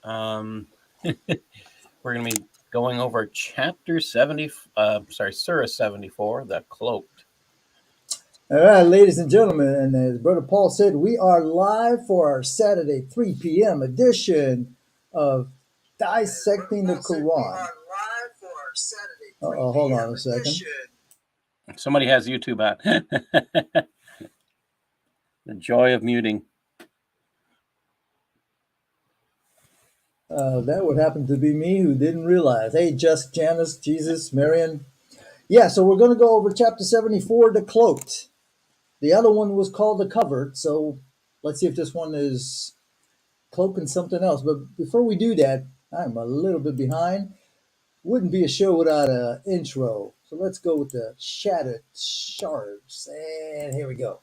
We're going to be going over chapter 70, surah 74, the Cloaked. All right, ladies and gentlemen, and as Brother Paul said, we are live for our Saturday 3 p.m. edition of Dissecting the Quran. Hold on a second. Somebody has YouTube on. The joy of muting. That would happen to be me who didn't realize. Hey, Just, Janice, Jesus, Marion. Yeah, so we're going to go over chapter 74, the Cloaked. The other one was called the Covered, so let's see if this one is cloaking something else. But before we do that, I'm a little bit behind. Wouldn't be a show without an intro. So let's go with the Shattered Shards. And here we go.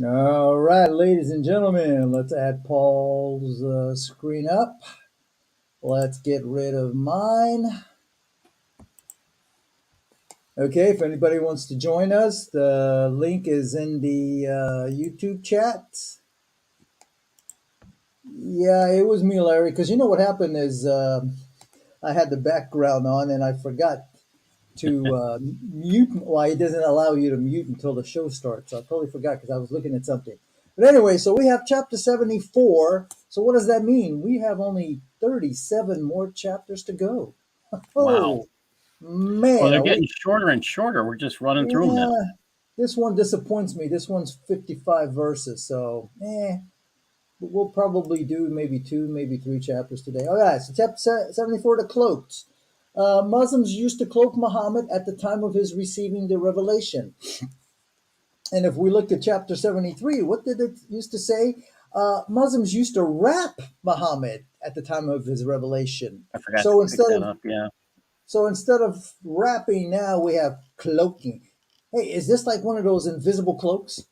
All right, ladies and gentlemen, let's add Paul's screen up. Let's get rid of mine. Okay, if anybody wants to join us, the link is in the YouTube chat. Yeah, it was me, Larry, because you know what happened is I had the background on and I forgot to mute. Well, it doesn't allow you to mute until the show starts. So I totally forgot because I was looking at something. But anyway, so we have chapter 74. So what does that mean? We have only 37 more chapters to go. Wow. Man. Well, they're getting shorter and shorter. We're just running through them now. This one disappoints me. This one's 55 verses. So, we'll probably do maybe 2, maybe 3 chapters today. All right, so chapter 74, the Cloaked. Muslims used to cloak Muhammad at the time of his receiving the revelation. And if we look at chapter 73, what did it used to say? Muslims used to wrap Muhammad at the time of his revelation. I forgot so to pick that up, yeah. So instead of wrapping, now we have cloaking. Hey, is this like one of those invisible cloaks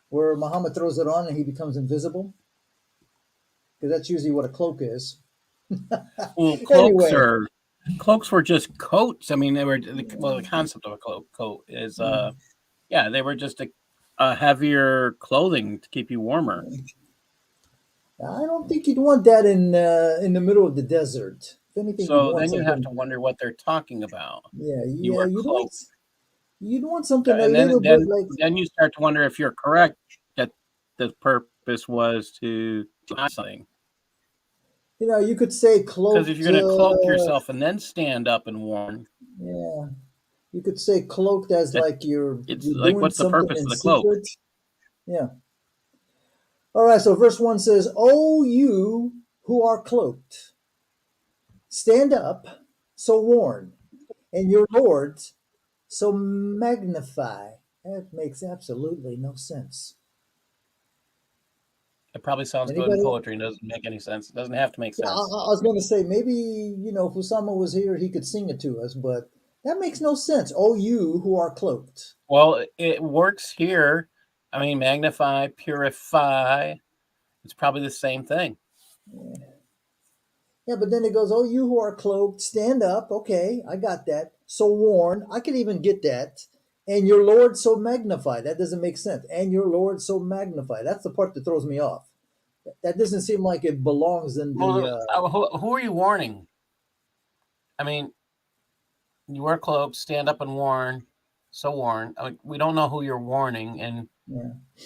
where Muhammad throws it on and he becomes invisible? Because that's usually what a cloak is. Well, cloaks were just coats. I mean, they were the concept of a coat is they were just a heavier clothing to keep you warmer. I don't think you'd want that in the middle of the desert. If anything, so then you have to wonder what they're talking about. Yeah, you'd want something and a little bit like. Then you start to wonder if you're correct that the purpose was to do something. You know, you could say cloak. Because if you're going to cloak yourself and then stand up and warn. Yeah. You could say cloaked as like you're like, doing what's the purpose of the secret. cloak? Yeah. All right, so verse 1 says, "O you who are cloaked, stand up, so warn, and your lords, so magnify." That makes absolutely no sense. It probably sounds good in poetry and doesn't make any sense. It doesn't have to make sense. I was going to say, maybe, if Usama was here, he could sing it to us, but that makes no sense. Oh, you who are cloaked. Well, it works here. I mean, magnify, purify. It's probably the same thing. Yeah, but then it goes, oh, you who are cloaked, stand up. Okay, I got that. So warn. I could even get that. And your Lord so magnify. That doesn't make sense. And your Lord so magnify. That's the part that throws me off. That doesn't seem like it belongs in the... who are you warning? I mean, you are cloaked, stand up and warn. So warn. I mean, we don't know who you're warning.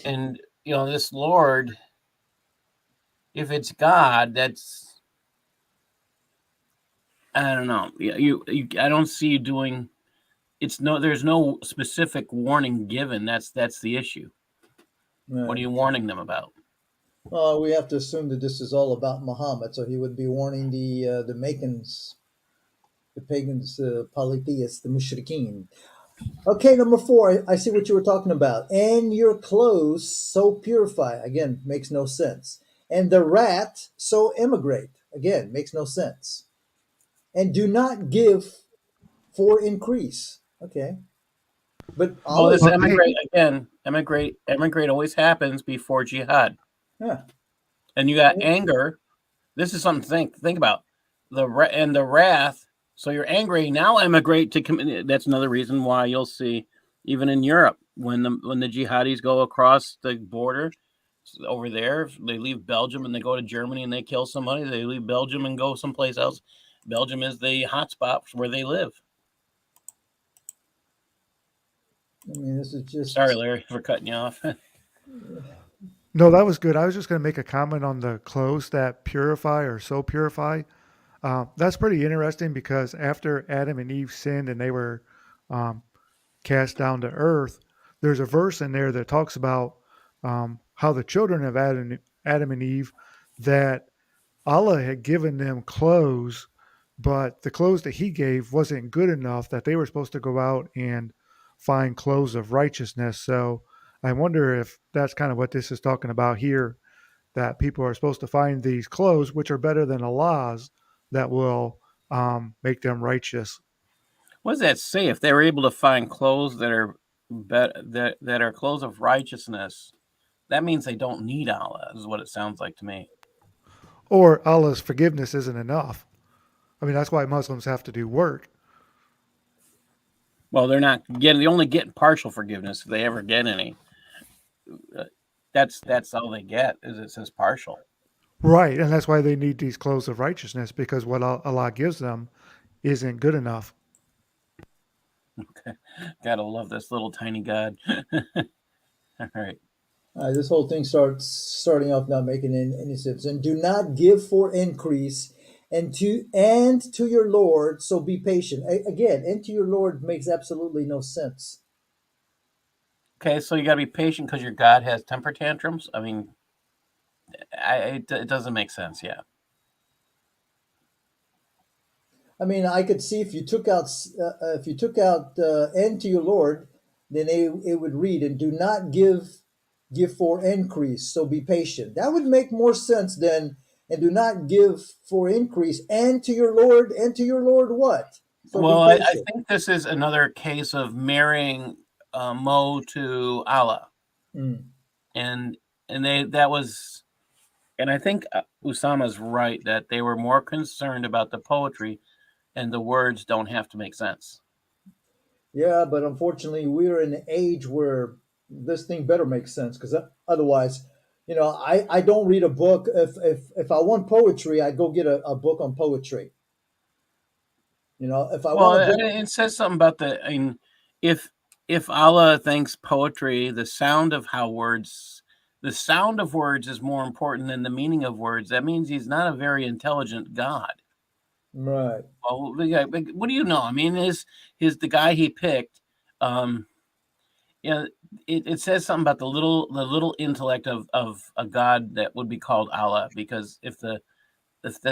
And this Lord, if it's God, that's, I don't know. You I don't see you doing. There's no specific warning given. That's the issue. What are Right. you warning them about? We have to assume that this is all about Muhammad, so he would be warning the Meccans, the pagans, polytheists, the mushrikeen. Okay, number four. I see what you were talking about. And your clothes so purify. Again, makes no sense. And the rat so emigrate. Again, makes no sense. And do not give for increase. Okay, but Well, Allah this is. Well, hey, emigrate always happens before jihad, Yeah. and you got anger. This is something to think about. The wrath. So you're angry now. Emigrate to commit. That's another reason why you'll see, even in Europe, when the jihadis go across the border over there, they leave Belgium and they go to Germany and they kill somebody. They leave Belgium and go someplace else. Belgium is the hotspot where they live. I mean, this is Sorry, just. Larry, for cutting you off. no, that was good. I was just going to make a comment on the clothes that purify or so purify. That's pretty interesting because after Adam and Eve sinned and they were um, cast down to earth, there's a verse in there that talks about how the children of Adam and Eve, that Allah had given them clothes, but the clothes that He gave wasn't good enough, that they were supposed to go out and find clothes of righteousness. So I wonder if that's kind of what this is talking about here, that people are supposed to find these clothes, which are better than Allah's, that will make them righteous. What does that say? If they were able to find clothes that are that are clothes of righteousness, that means they don't need Allah. Is what it sounds like to me. Or Allah's forgiveness isn't enough. I mean, that's why Muslims have to do work. Well, they're not getting. They only get partial forgiveness if they ever get any. Uh, that's all they get. Is it says partial. Right. And that's why they need these clothes of righteousness, because what Allah gives them isn't good enough. Okay, gotta love this little tiny God. All right. This whole thing starting off not making any sense. And do not give for increase, and to your Lord. So be patient. Again, and to your Lord makes absolutely no sense. Okay, so you got to be patient because your God has temper tantrums. I mean, it doesn't make sense. Yeah. I mean, I could see if you took out and to your Lord, then it would read, and do not give for increase. So be patient. That would make more sense than, and do not give for increase, and to your Lord what? So be Well, I patient. think this is another case of marrying Mo to Allah, Mm. and that was, and I think Usama's right that they were more concerned about the poetry, and the words don't have to make sense. Yeah, but unfortunately, we're in an age where this thing better make sense because otherwise, I don't read a book. If I want poetry, I go get a book on poetry. If I Well, want a book, it says something about the. I mean, if Allah thinks poetry, the sound of words is more important than the meaning of words. That means he's not a very intelligent God. right? Well, what do you know? I mean, the guy he picked. Um, it says something about the little intellect of a God that would be called Allah. Because if the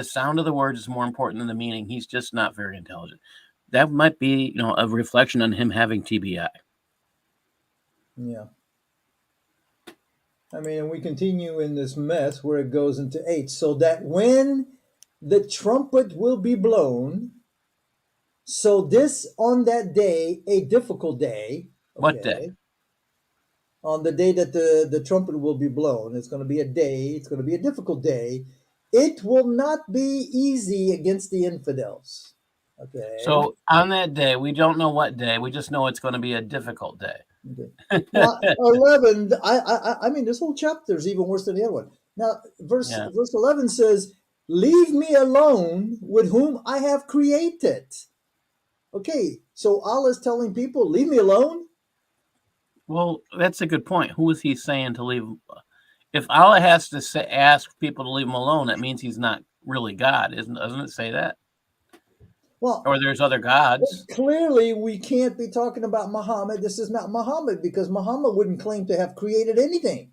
sound of the words is more important than the meaning, he's just not very intelligent. That might be, a reflection on him having TBI. Yeah. I mean, and we continue in this mess where it goes into 8, so that when the trumpet will be blown, so this on that day, a difficult day, What day? okay, on the day that the trumpet will be blown, it's going to be a day, it's going to be a difficult day. It will not be easy against the infidels. Okay. So on that day, we don't know what day. We just know it's going to be a difficult day. Okay. Now, 11. I mean, this whole chapter is even worse than the other one. Now, Yeah. verse 11 says, "Leave me alone with whom I have created." Okay, so Allah is telling people, "Leave me alone." Well, that's a good point. Who is he saying to leave? if Allah has to ask people to leave him alone, that means he's not really God, doesn't it say that? Well, Or there's other gods. clearly we can't be talking about Muhammad. This is not Muhammad because Muhammad wouldn't claim to have created anything.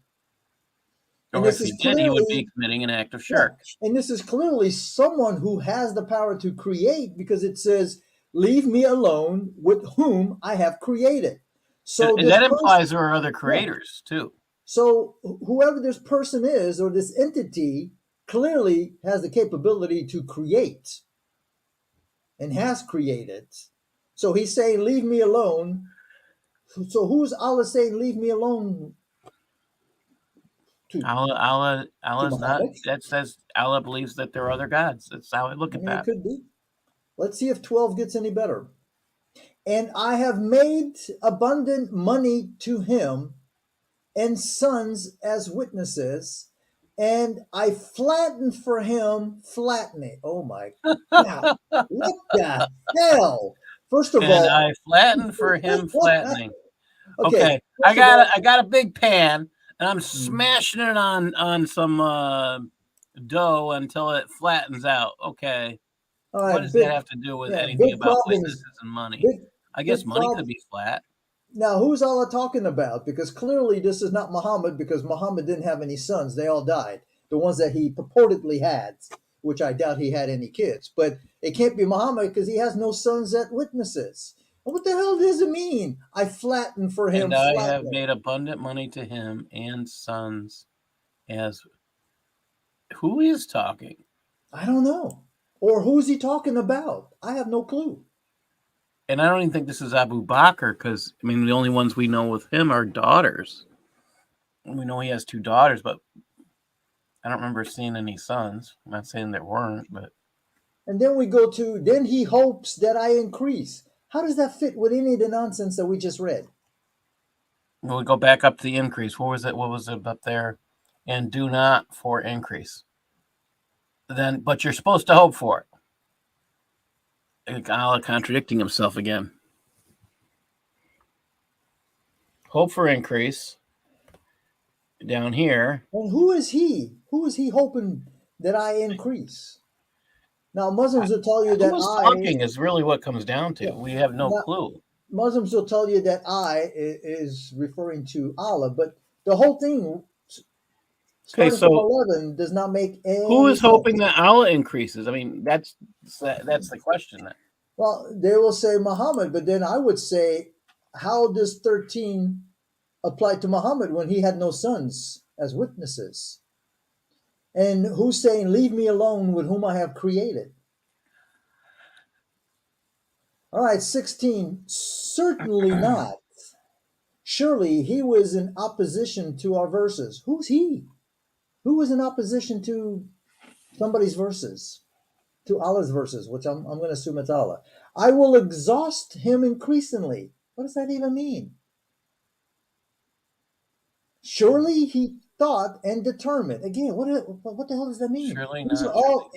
And Or this if he is did, he would be clearly, committing an act of yeah, shirk. and this is clearly someone who has the power to create because it says, "Leave me alone with whom I have created." So And this that person, implies there are other yeah. creators too. So whoever this person is or this entity clearly has the capability to create and has created. So he's saying, "Leave me alone." So who's Allah saying, "Leave me alone" to? To Allah's not. Muhammad? That says Allah believes that there are other gods. That's how I look at It that. could be. Let's see if 12 gets any better. And I have made abundant money to him and sons as witnesses, and I flattened for him flattening. Oh my God. What the hell? First of And all, I flatten for him flattening. okay, Okay, first of all, I got a big pan, and I'm hmm, smashing it on some dough until it flattens out. Okay, all what right, does that have to do with anything big about problems. witnesses and money? Big, I guess big money could problem. be flat. Now, who's Allah talking about? Because clearly this is not Muhammad because Muhammad didn't have any sons. They all died. The ones that he purportedly had, which I doubt he had any kids. But it can't be Muhammad because he has no sons that witnesses. And what the hell does it mean? I flattened for him And I have flattening. made abundant money to him and sons as who is talking? I don't know. Or who's he talking about? I have no clue. And I don't even think this is Abu Bakr because I mean the only ones we know with him are daughters. We know he has 2 daughters, but I don't remember seeing any sons. I'm not saying there weren't, but And then we go to, then he hopes that I increase. How does that fit with any of the nonsense that we just read? we'll go back up to the increase. What was it? What was it up there? And do not for increase. Then, but you're supposed to hope for it. Allah contradicting himself again. Hope for increase down here. And who is he? Who is he hoping that I increase? Now, Muslims will tell you Who that is I, talking is really what comes down to. yeah, We have no now, clue. Muslims will tell you that is referring to Allah, but the whole thing, Okay, starting from so 11, does not make who any is hoping sense. that Allah increases? I mean, that's the question. Then. Well, they will say Muhammad, but then I would say, how does 13 apply to Muhammad when he had no sons as witnesses? And who's saying, "Leave me alone with whom I have created"? All right, 16, certainly not. Surely he was in opposition to our verses. Who's he? Who was in opposition to somebody's verses? To Allah's verses, which I'm going to assume it's Allah. I will exhaust him increasingly. What does that even mean? Surely he thought and determined. Again, what the hell does that mean? Surely These are not. all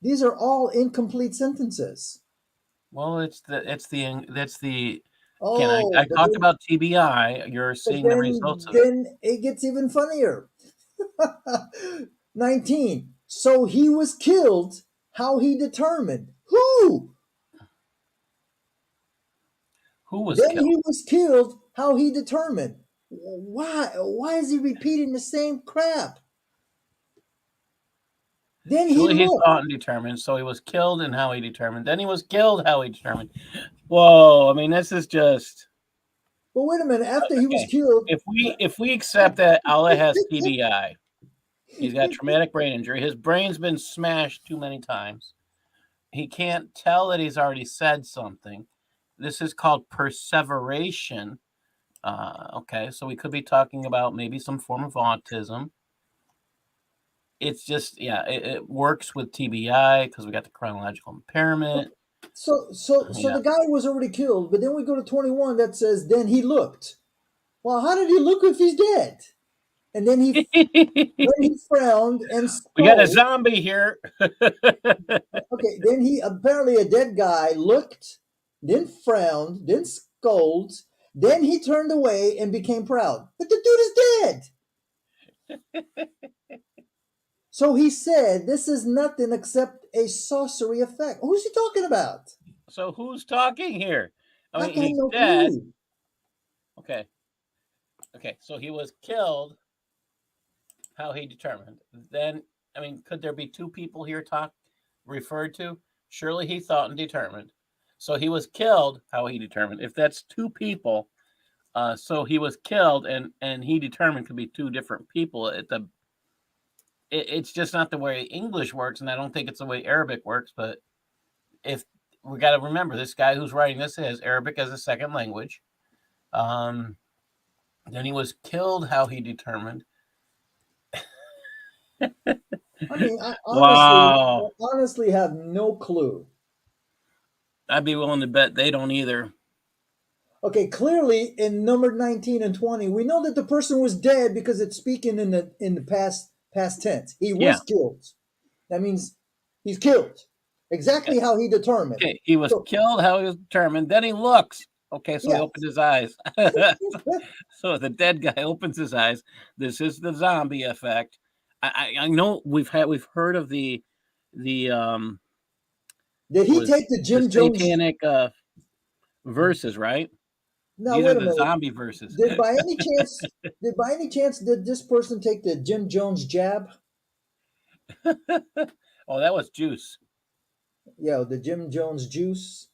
these are all incomplete sentences. Well, that's the again. I Oh, talked about TBI. You're but seeing the results of it. then it gets even funnier. 19. So he was killed. How he determined. Who? Who was Then killed? he was killed. How he determined. Why? Why is he repeating the same crap? Then he Surely he looked. thought and determined. So he was killed, and how he determined. Then he was killed. How he determined. Whoa! I mean, this is just But wait a minute. After he was okay. killed, If we accept that Allah has TBI, he's got traumatic brain injury. His brain's been smashed too many times. He can't tell that he's already said something. This is called perseveration. Okay, so we could be talking about maybe some form of autism. It's just, yeah, it works with TBI because we got the chronological impairment. so Yeah. the guy was already killed. But then we go to 21 that says, then he looked. Well, how did he look if he's dead? And then he frowned and We got a scolded. zombie here. Okay, then he apparently a dead guy looked, then frowned, then scolds, then he turned away and became proud. But the dude is dead. So he said, this is nothing except a sorcery effect. Who's he talking about? So who's talking here? I I mean, got he no said, clue. okay, so he was killed. How he determined? Then, I mean, could there be two people here referred to? Surely he thought and determined. So he was killed. How he determined? If that's two people, so he was killed, and he determined could be two different people. It's just not the way English works, and I don't think it's the way Arabic works. But if we got to remember, this guy who's writing this has Arabic as a second language. Then he was killed. How he determined? I mean, I Wow. honestly have no clue. I'd be willing to bet they don't either. Okay, clearly in number 19 and 20, we know that the person was dead because it's speaking in the past tense. He was killed. That means he's killed. Exactly how he determined. Okay, he was killed. How he was determined. Then he looks. Okay, so he opened his eyes. So the dead guy opens his eyes. This is the zombie effect. I know we've heard of the Did he take the Jim Jones satanic verses, right? No, These wait are a the minute. zombie verses. Did by any chance did this person take the Jim Jones jab? Oh, that was juice. Yeah, the Jim Jones juice.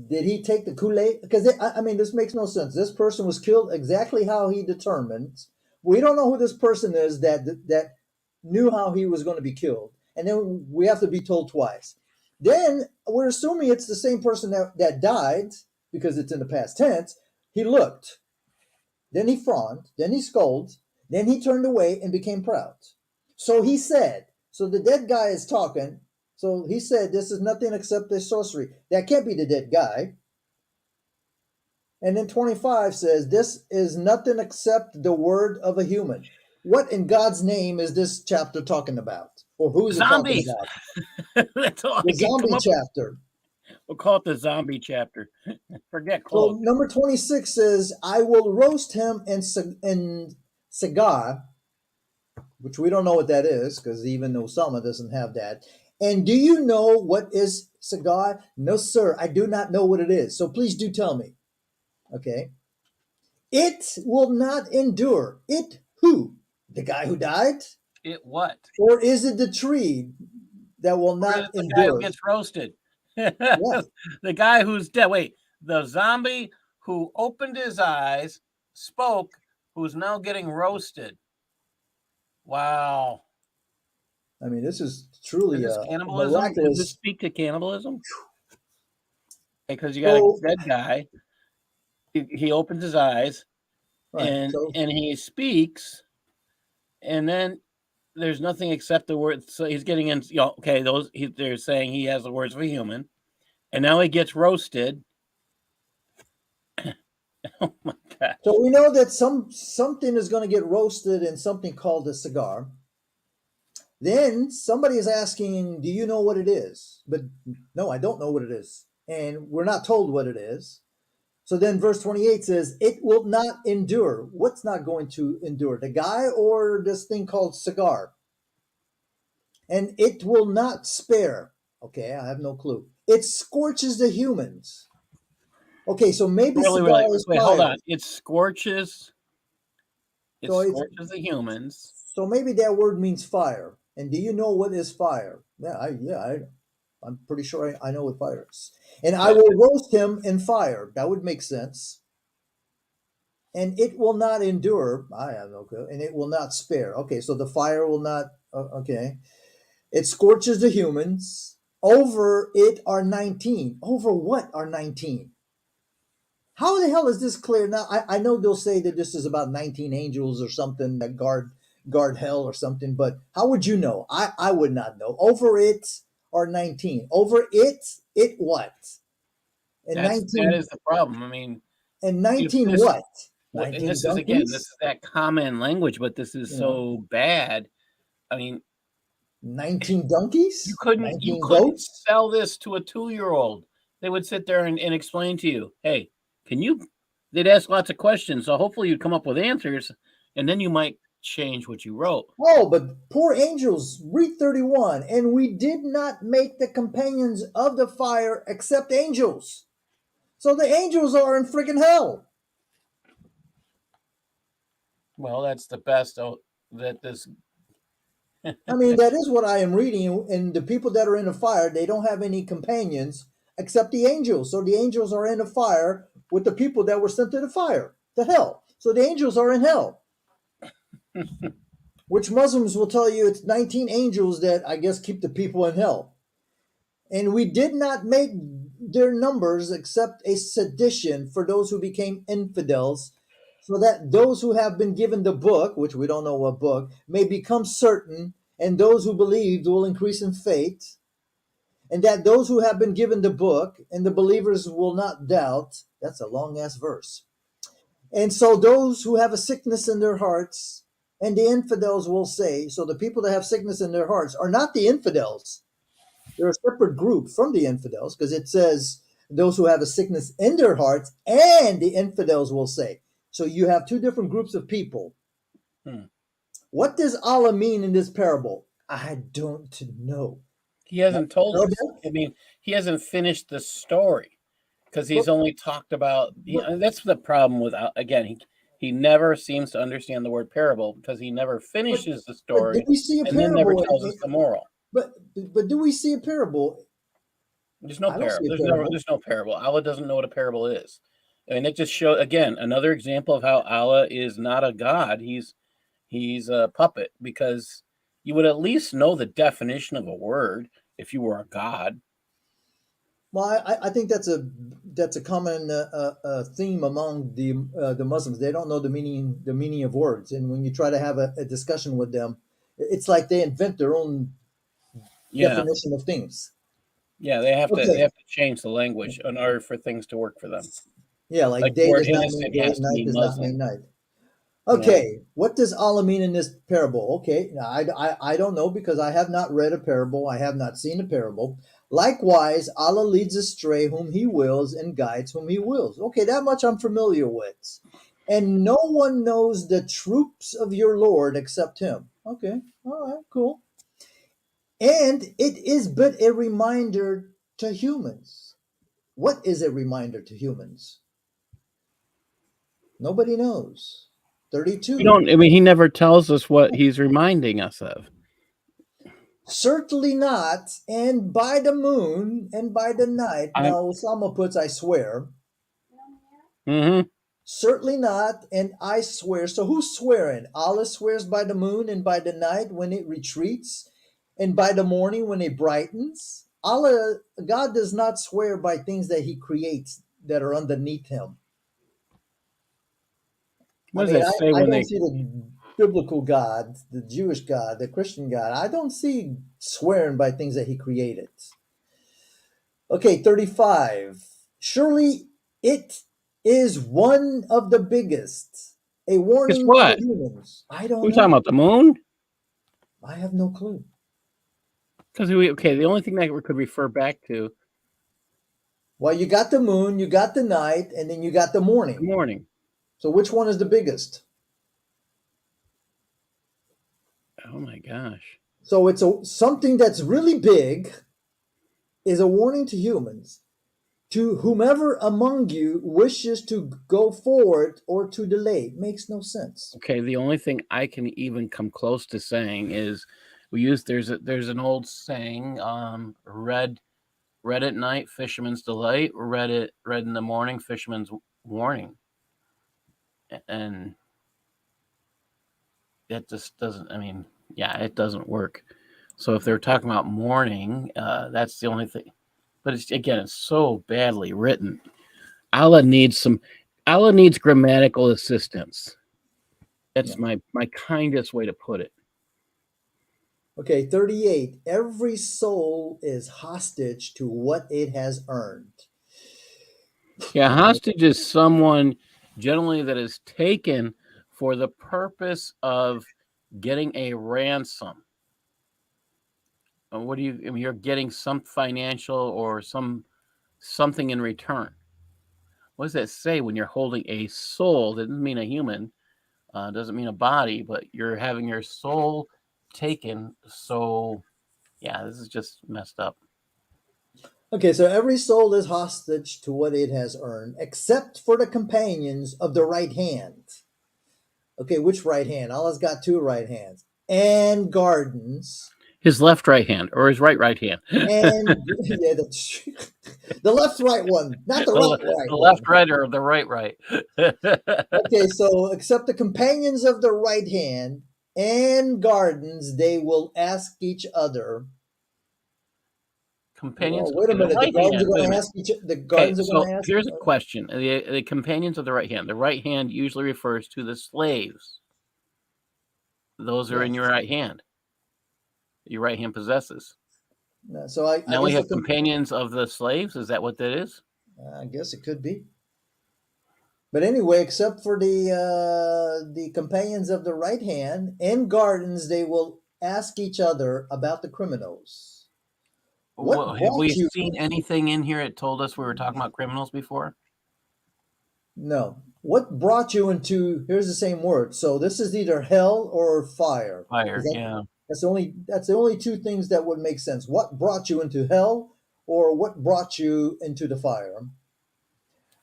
Did he take the Kool-Aid? Because I mean, this makes no sense. This person was killed exactly how he determined. We don't know who this person is that knew how he was going to be killed, and then we have to be told twice. Then we're assuming it's the same person that died because it's in the past tense. He looked, then he frowned, then he scolded, then he turned away and became proud. So he said, so the dead guy is talking. So he said, this is nothing except a sorcery. That can't be the dead guy. And then 25 says, this is nothing except the word of a human. What in God's name is this chapter talking about? Or who is it talking Zombies. about? That's all The I can come zombie up chapter. with. We'll call it the zombie chapter. Forget So Cloaked. number 26 says, I will roast him in cigar, which we don't know what that is because even Osama doesn't have that. And do you know what is cigar? No, sir, I do not know what it is. So please do tell me. Okay. It will not endure. It who? The guy who died? It what? Or is it the tree that will not the endure? guy who gets roasted. Yeah. The guy who's dead. Wait, the zombie who opened his eyes, spoke, who's now getting roasted. Wow. I mean, this is truly Is this cannibalism? miraculous. Does this speak to cannibalism? Because you got a dead guy. He opens his eyes, right, and he speaks, and then there's nothing except the word. So he's getting in. Okay, they're saying he has the words of a human, and now he gets roasted. Oh my God! So we know that something is going to get roasted in something called a cigar. Then somebody is asking, "Do you know what it is?" But no, I don't know what it is, and we're not told what it is. So then verse 28 says, "It will not endure." What's not going to endure? The guy or this thing called cigar? And it will not spare. Okay, I have no clue. It scorches the humans. Okay, so maybe cigar is wait, fire. hold on. It scorches. It So scorches the humans. So maybe that word means fire. And do you know what is fire? I'm pretty sure I know what fire is. And I will roast him in fire. That would make sense. And it will not endure. I have no clue. And it will not spare. Okay, so the fire will not. Okay. It scorches the humans. Over it are 19. Over what are 19? How the hell is this clear? Now, I know they'll say that this is about 19 angels or something that guard hell or something, but how would you know? I would not know. Over it are 19. Over it what? And That 19 is the problem. I mean, and 19 what? 19 and this donkeys? is that common language, but this is so bad. I mean, 19 donkeys? You couldn't goats? sell this to a 2-year-old. They would sit there and explain to you, hey, they'd ask lots of questions. So hopefully you'd come up with answers, and then you might change what you wrote. Oh, but poor angels, read 31. And we did not make the companions of the fire except angels. So the angels are in freaking hell. Well, that's the best that this. I mean, that is what I am reading. And the people that are in the fire, they don't have any companions except the angels. So the angels are in the fire with the people that were sent to the fire, to hell. So the angels are in hell. Which Muslims will tell you it's 19 angels that I guess keep the people in hell. And we did not make their numbers except a sedition for those who became infidels, so that those who have been given the book, which we don't know what book, may become certain, and those who believed will increase in faith, and that those who have been given the book and the believers will not doubt. That's a long ass verse. And so those who have a sickness in their hearts and the infidels will say, so the people that have sickness in their hearts are not the infidels. They're a separate group from the infidels, because it says those who have a sickness in their hearts and the infidels will say. So you have two different groups of people. What does Allah mean in this parable? I don't know. He hasn't told us. I mean, he hasn't finished the story because he's only talked about. That's the problem with, again, he never seems to understand the word parable because he never finishes the story and then never tells us the moral. But do we see a parable? There's no parable. There's no parable. Allah doesn't know what a parable is. I mean, it just shows, again, another example of how Allah is not a god. He's a puppet, because you would at least know the definition of a word if you were a god. Well, I think that's a common theme among the Muslims. They don't know the meaning of words, and when you try to have a discussion with them, it's like they invent their own definition of things. Yeah, they have to change the language in order for things to work for them. Yeah, like day does not mean day, night does not mean night. Okay, what does Allah mean in this parable? Okay, now I don't know, because I have not read a parable. I have not seen a parable. Likewise, Allah leads astray whom he wills and guides whom he wills. Okay, that much I'm familiar with. And no one knows the troops of your Lord except him. Okay, all right, cool. And it is but a reminder to humans. What is a reminder to humans? Nobody knows. 32. He never tells us what he's reminding us of. Certainly not. And by the moon and by the night. Now, Osama puts, I swear. Mm-hmm. Certainly not, and I swear. So who's swearing? Allah swears by the moon and by the night when it retreats, and by the morning when it brightens. God does not swear by things that he creates that are underneath him. What does that say I don't see the biblical God, the Jewish God, the Christian God. I don't see swearing by things that he created. Okay, 35. Surely it is one of the biggest. A warning to humans. I don't know. We're talking about the moon? I have no clue. Because the only thing that we could refer back to. Well, you got the moon, you got the night, and then you got the morning. The morning. So which one is the biggest? Oh my gosh. So it's something that's really big is a warning to humans. To whomever among you wishes to go forward or to delay. Makes no sense. Okay, the only thing I can even come close to saying is there's an old saying, red at night, fisherman's delight, red in the morning, fisherman's warning. And that just doesn't, it doesn't work. So if they're talking about morning, that's the only thing. But it's so badly written. Allah needs grammatical assistance. That's my kindest way to put it. Okay, 38. Every soul is hostage to what it has earned. Yeah, hostage is someone generally that is taken for the purpose of getting a ransom. And you're getting some financial or something in return. What does that say when you're holding a soul? That doesn't mean a human. Doesn't mean a body, but you're having your soul taken. So, yeah, this is just messed up. Okay, so every soul is hostage to what it has earned, except for the companions of the right hand. Okay, which right hand? Allah's got two right hands. And gardens. His left right hand or his right hand. And yeah, the left right one, not the right The one. left right or the right. Okay, so except the companions of the right hand and gardens, they will ask each other. Companions. Wait a Okay, the minute. The right gardens hand. are Wait a going to minute. ask each. The Okay, gardens are so going to ask. here's a question: the companions of the right hand. The right hand usually refers to the slaves. Those are in your right hand. Your right hand possesses. So I Now we guess have companions of the slaves. Is that what that is? I guess it could be. But anyway, except for the companions of the right hand and gardens, they will ask each other about the criminals. Well, What have brought we you? seen anything in here that told us we were talking about criminals before? No. What brought you into? Here's the same word. So this is either hell or fire. Fire, yeah. That's the only two things that would make sense. What brought you into hell, or what brought you into the fire?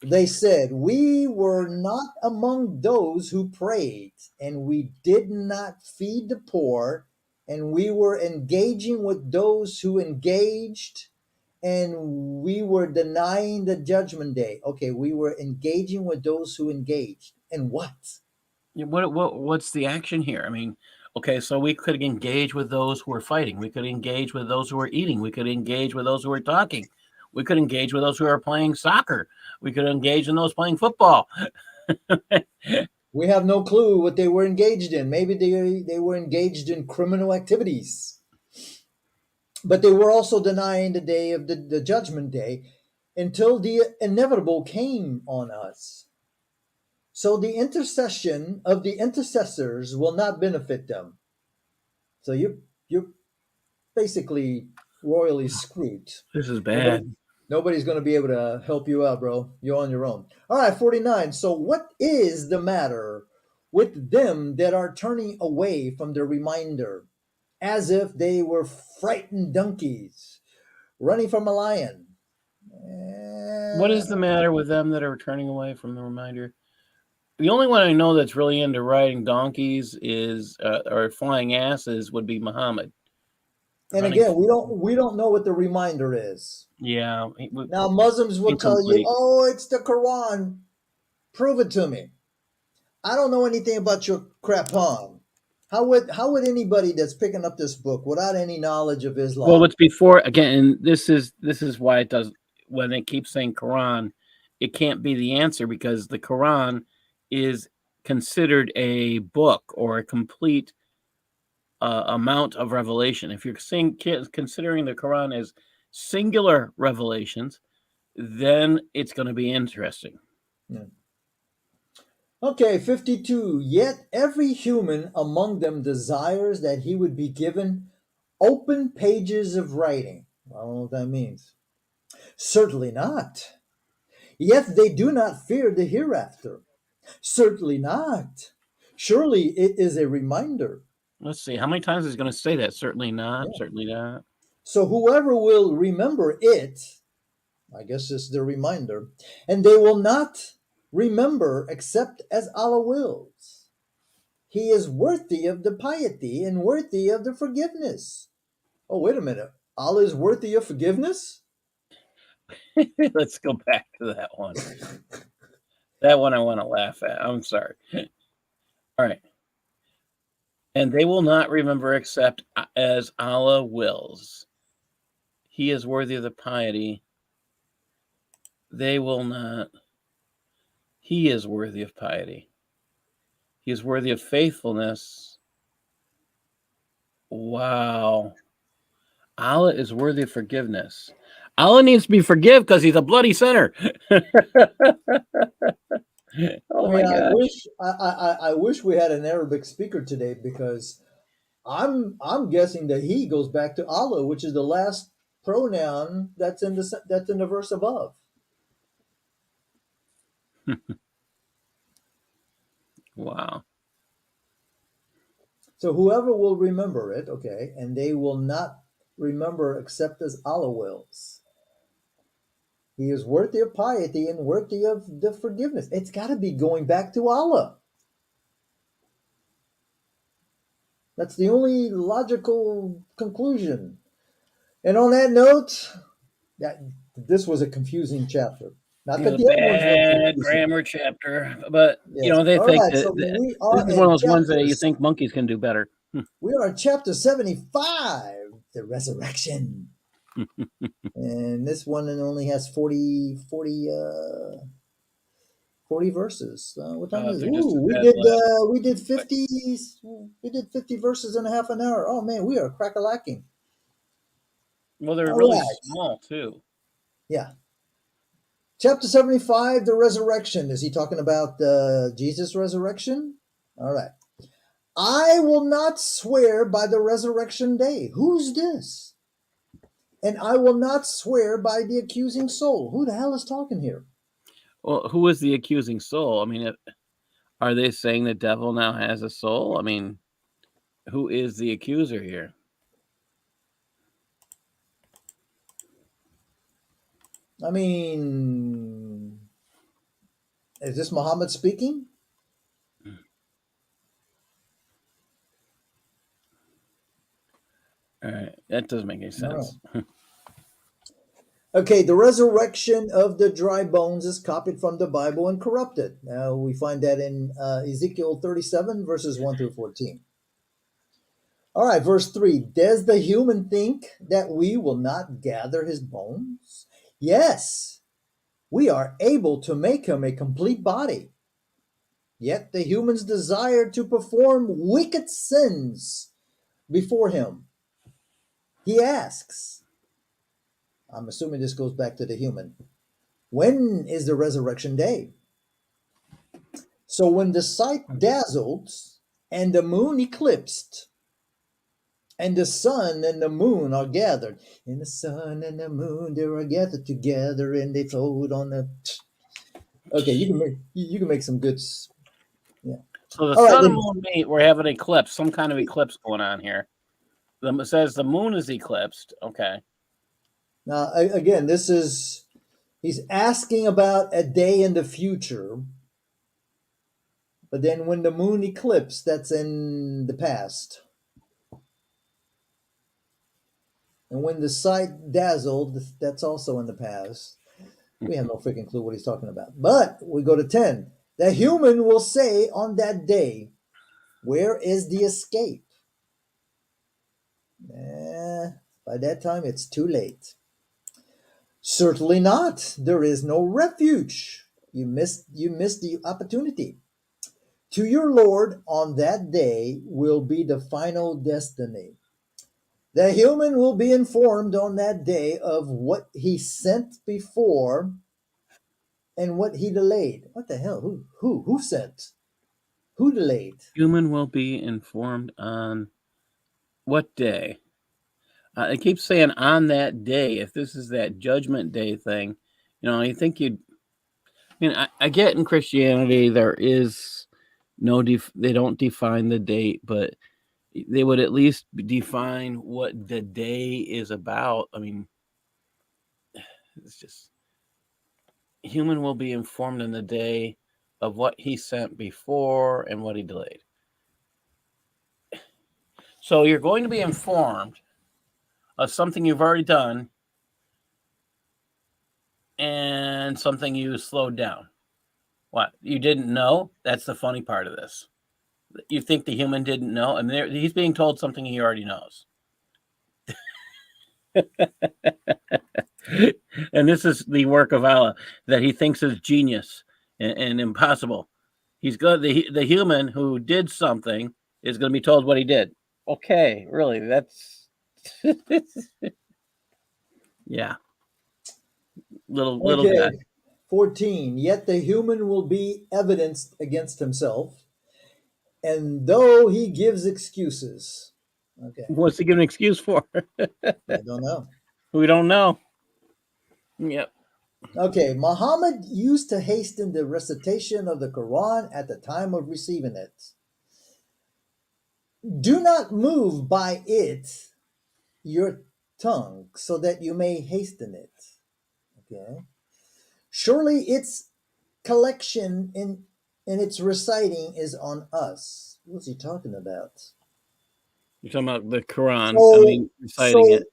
They said, "We were not among those who prayed, and we did not feed the poor, and we were engaging with those who engaged, and we were denying the judgment day." Okay, we were engaging with those who engaged. And what? Yeah, what's the action here? I mean, okay, so we could engage with those who are fighting. We could engage with those who are eating. We could engage with those who are talking. We could engage with those who are playing soccer. We could engage in those playing football. We have no clue what they were engaged in. Maybe they were engaged in criminal activities. But they were also denying the day of the judgment day until the inevitable came on us. So the intercession of the intercessors will not benefit them. So you're basically royally screwed. This is bad. Nobody's going to be able to help you out, bro. You're on your own. All right, 49. So what is the matter with them that are turning away from the reminder, as if they were frightened donkeys running from a lion? What is the matter with them that are turning away from the reminder? The only one I know that's really into riding donkeys is or flying asses would be Muhammad. And again, we don't know what the reminder is. Yeah. Now Muslims will tell you, "Oh, it's the Quran." Prove it to me. I don't know anything about your crapon. How would anybody that's picking up this book without any knowledge of Islam? Well, what's before again, and this is why it does when it keeps saying Quran, it can't be the answer because the Quran is considered a book or a complete amount of revelation. If you're considering the Quran as singular revelations, then it's going to be interesting. Yeah. Okay, 52. Yet every human among them desires that he would be given open pages of writing. I don't know what that means. Certainly not. Yet they do not fear the hereafter. Certainly not. Surely it is a reminder. Let's see. How many times is it going to say that? Certainly not. Yeah. Certainly not. So whoever will remember it, I guess it's the reminder, and they will not remember except as Allah wills. He is worthy of the piety and worthy of the forgiveness. Oh, wait a minute. Allah is worthy of forgiveness? Let's go back to that one. That one I want to laugh at. I'm sorry. All right. And they will not remember except as Allah wills. He is worthy of the piety. They will not. He is worthy of piety. He is worthy of faithfulness. Wow. Allah is worthy of forgiveness. Allah needs to be forgiven because he's a bloody sinner. Oh my gosh. I wish we had an Arabic speaker today because I'm guessing that he goes back to Allah, which is the last pronoun that's in the verse above. Wow. So whoever will remember it, okay, and they will not remember except as Allah wills. He is worthy of piety and worthy of the forgiveness. It's got to be going back to Allah. That's the only logical conclusion. And on that note, this was a confusing chapter. Not It was that a the other ones weren't bad confusing. grammar chapter, but Yes. they All think right. that, So we this are is one of in those ones that you chapters. think monkeys can do better. We are in chapter 75, the resurrection. And this one only has 40 verses. What time is it? They're just Ooh, as we bad as did last. we did 50 we did 50 verses in a half an hour. Oh man, we are crack-a-lacking. Well, they're All really right. small too. Yeah. Chapter 75, the resurrection. Is he talking about Jesus' resurrection? All right. I will not swear by the resurrection day. Who's this? And I will not swear by the accusing soul. Who the hell is talking here? Well, who is the accusing soul? I mean, are they saying the devil now has a soul? I mean, who is the accuser here? I mean, is this Muhammad speaking? All right, that doesn't make any All right. sense. Okay, the resurrection of the dry bones is copied from the Bible and corrupted. Now we find that in Ezekiel 37, verses 1 through 14. All right, verse 3. Does the human think that we will not gather his bones? Yes, we are able to make him a complete body. Yet the humans desire to perform wicked sins before him. He asks, I'm assuming this goes back to the human, when is the resurrection day? So when the sight dazzled and the moon eclipsed, and the sun and the moon are gathered, and the sun and the moon they are gathered together, and they float on the. Okay, you can make some good. Yeah. So the All right. sun and Then, moon meet. We're having an eclipse, some kind of eclipse going on here. It says the moon is eclipsed. Okay. now again, this is he's asking about a day in the future, but then when the moon eclipsed, that's in the past. And when the sight dazzled, that's also in the past. We have no freaking clue what he's talking about. But we go to 10. The human will say on that day, where is the escape? By that time, it's too late. Certainly not. There is no refuge. You missed the opportunity. To your Lord on that day will be the final destiny. The human will be informed on that day of what he sent before and what he delayed. What the hell? Who sent? Who delayed? Human will be informed on what day? It keeps saying on that day. If this is that judgment day thing, you think you'd. I mean, I get in Christianity there is no they don't define the date, but they would at least define what the day is about. I mean, it's just human will be informed in the day of what he sent before and what he delayed. So you're going to be informed of something you've already done and something you slowed down. What? You didn't know? That's the funny part of this. You think the human didn't know? And he's being told something he already knows. And this is the work of Allah that he thinks is genius and impossible. He's good. The human who did something is going to be told what he did. Okay, really, that's yeah. Little guy. Okay. 14. Yet the human will be evidenced against himself, and though he gives excuses. Okay. What's he give an excuse for? I don't know. We don't know. Yep. Okay. Muhammad used to hasten the recitation of the Quran at the time of receiving it. Do not move by it your tongue, so that you may hasten it. Okay. Surely its collection in its reciting is on us. What's he talking about? You're talking about the Quran. I So, mean, reciting so it.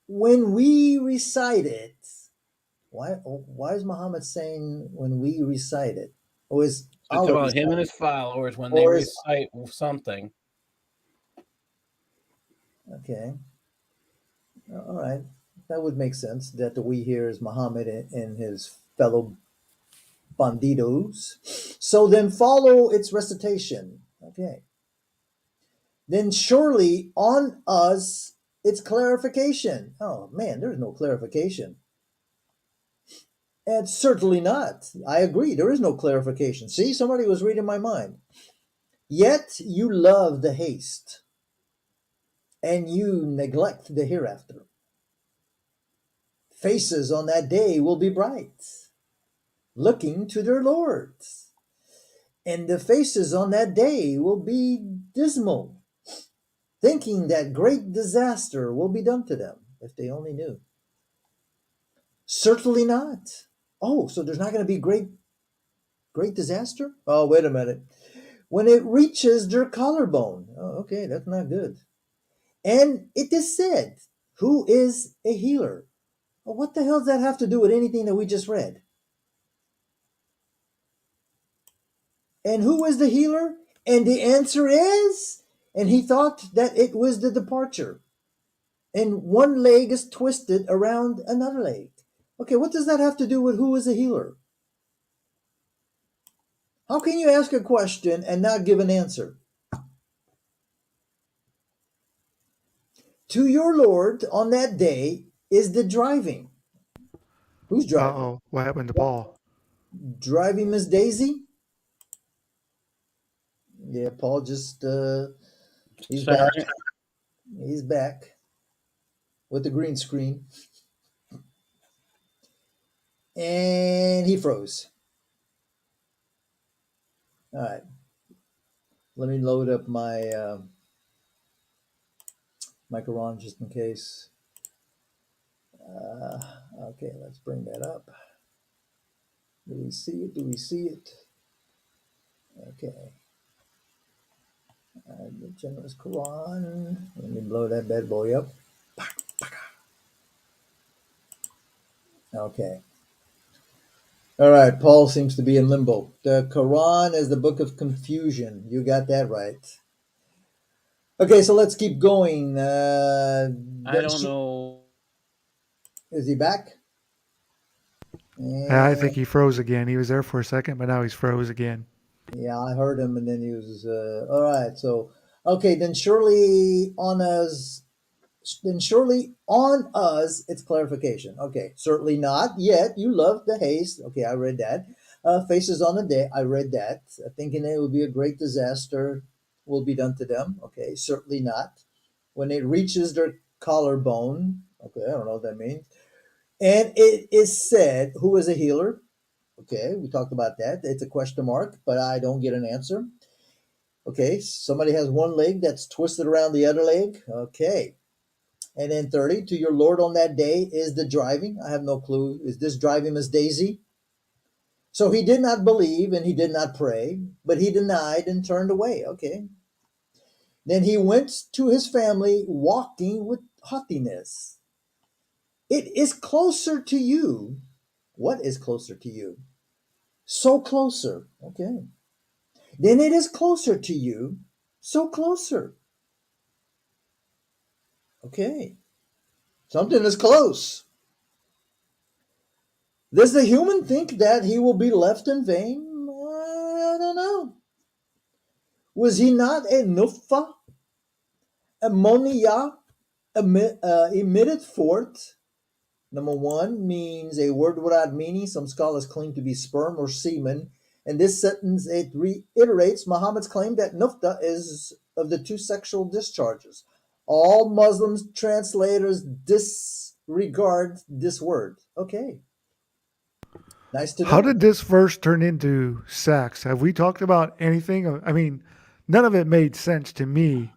when we recite it, why is Muhammad saying when we recite it? Or is So it's our about him and recite? his followers when they Or is recite something. okay? All right, that would make sense. That the we here is Muhammad and his fellow bandidos. So then follow its recitation. Okay. Then surely on us its clarification. Oh man, there's no clarification. And certainly not. I agree. There is no clarification. See, somebody was reading my mind. Yet you love the haste, and you neglect the hereafter. Faces on that day will be bright, looking to their lords, and the faces on that day will be dismal, thinking that great disaster will be done to them if they only knew. Certainly not. Oh, so there's not going to be great disaster? Oh, wait a minute. When it reaches their collarbone. Oh, okay, that's not good. And it is said, who is a healer? Well, what the hell does that have to do with anything that we just read? And who is the healer? And the answer is, and he thought that it was the departure. And one leg is twisted around another leg. Okay, what does that have to do with who is a healer? How can you ask a question and not give an answer? To your Lord on that day is the driving. Who's driving? Uh-oh. What happened to Paul? Driving Miss Daisy? Yeah, Paul just he's Sorry. back. He's back with the green screen. And he froze. All right. Let me load up my Quran just in case. Okay, let's bring that up. Do we see it? Do we see it? Okay. The generous Quran. Let me blow that bad boy up. Okay. All right. Paul seems to be in limbo. The Quran is the book of confusion. You got that right. Okay, so let's keep going. I don't know. Is he back? I think And he froze again. He was there for a second, but now he's froze again. yeah, I heard him, and then he was. All right, so okay, then surely on us. Then surely on us, it's clarification. Okay, certainly not. Yet you love the haste. Okay, I read that. Faces on the day. I read that. Thinking it will be a great disaster will be done to them. Okay, certainly not. When it reaches their collarbone. Okay, I don't know what that means. And it is said, who is a healer? Okay, we talked about that. It's a question mark, but I don't get an answer. Okay, somebody has one leg that's twisted around the other leg. Okay. And then 30, to your Lord on that day is the driving. I have no clue. Is this driving Miss Daisy? So he did not believe and he did not pray, but he denied and turned away. Okay. Then he went to his family walking with haughtiness. It is closer to you. What is closer to you? So closer. Okay. Then it is closer to you. So closer. Okay. Something is close. Does the human think that he will be left in vain? I don't know. Was he not a nutfa, ammonia emitted forth? Number one means a word without meaning. Some scholars claim to be sperm or semen. In this sentence, it reiterates Muhammad's claim that nufta is of the two sexual discharges. All Muslims translators disregard this word. Okay, nice to How know. did this verse turn into sex? Have we talked about anything? I mean, none of it made sense to me.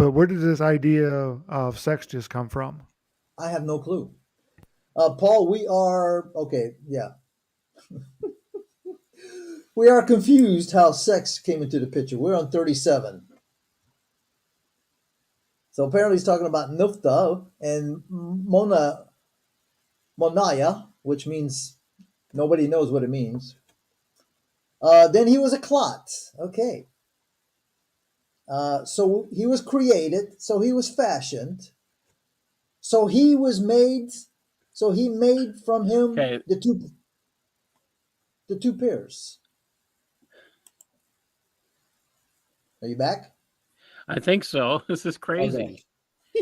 But where did this idea of sex just come from? I have no clue. Paul, we are okay. Yeah, we are confused how sex came into the picture. We're on 37. So apparently he's talking about nufta and monaya, which means nobody knows what it means. Then he was a clot. Okay. So he was created. So he was fashioned. So he was made. So he made from him Okay, the two pairs. Are you back? I think so. This is crazy.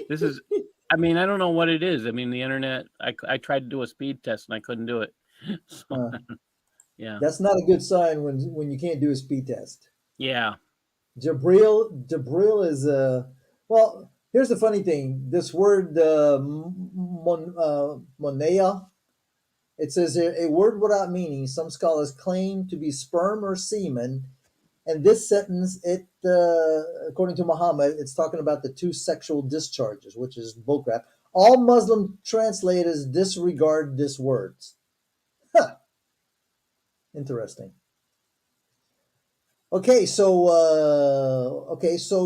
This is, I mean, I don't know what it is. I mean, the internet, I tried to do a speed test and I couldn't do it. So, yeah. That's not a good sign when you can't do a speed test. Yeah. Jabril is well. Here's the funny thing. This word monea. It says a word without meaning. Some scholars claim to be sperm or semen. And this sentence, according to Muhammad, it's talking about the two sexual discharges, which is bullcrap. All Muslim translators disregard this word. Huh. Interesting. Okay, so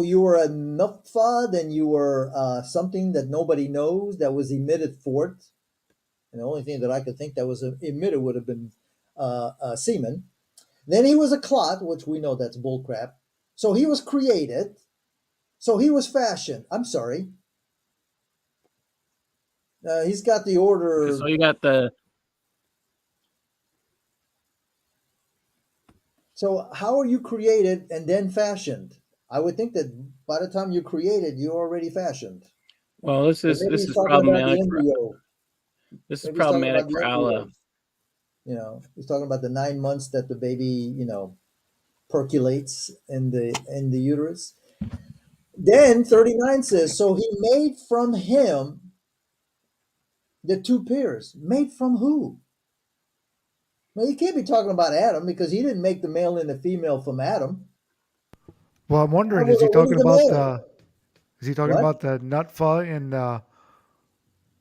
you were a nutfa, then you were something that nobody knows that was emitted forth, and the only thing that I could think that was emitted would have been semen. Then he was a clot, which we know that's bullcrap. So he was created. So he was fashioned. I'm sorry. He's got the order. So you got the. So how are you created and then fashioned? I would think that by the time you're created, you're already fashioned. Well, this Maybe is he's talking about the problematic. embryo. This is Maybe he's talking problematic about the for Allah. embryo. He's talking about the 9 months that the baby, percolates in the uterus. Then 39 says, so he made from him the two pairs. Made from who? Well, you can't be talking about Adam because he didn't make the male and the female from Adam. Well, I'm wondering, What is he is talking the about male? What? the nutfa and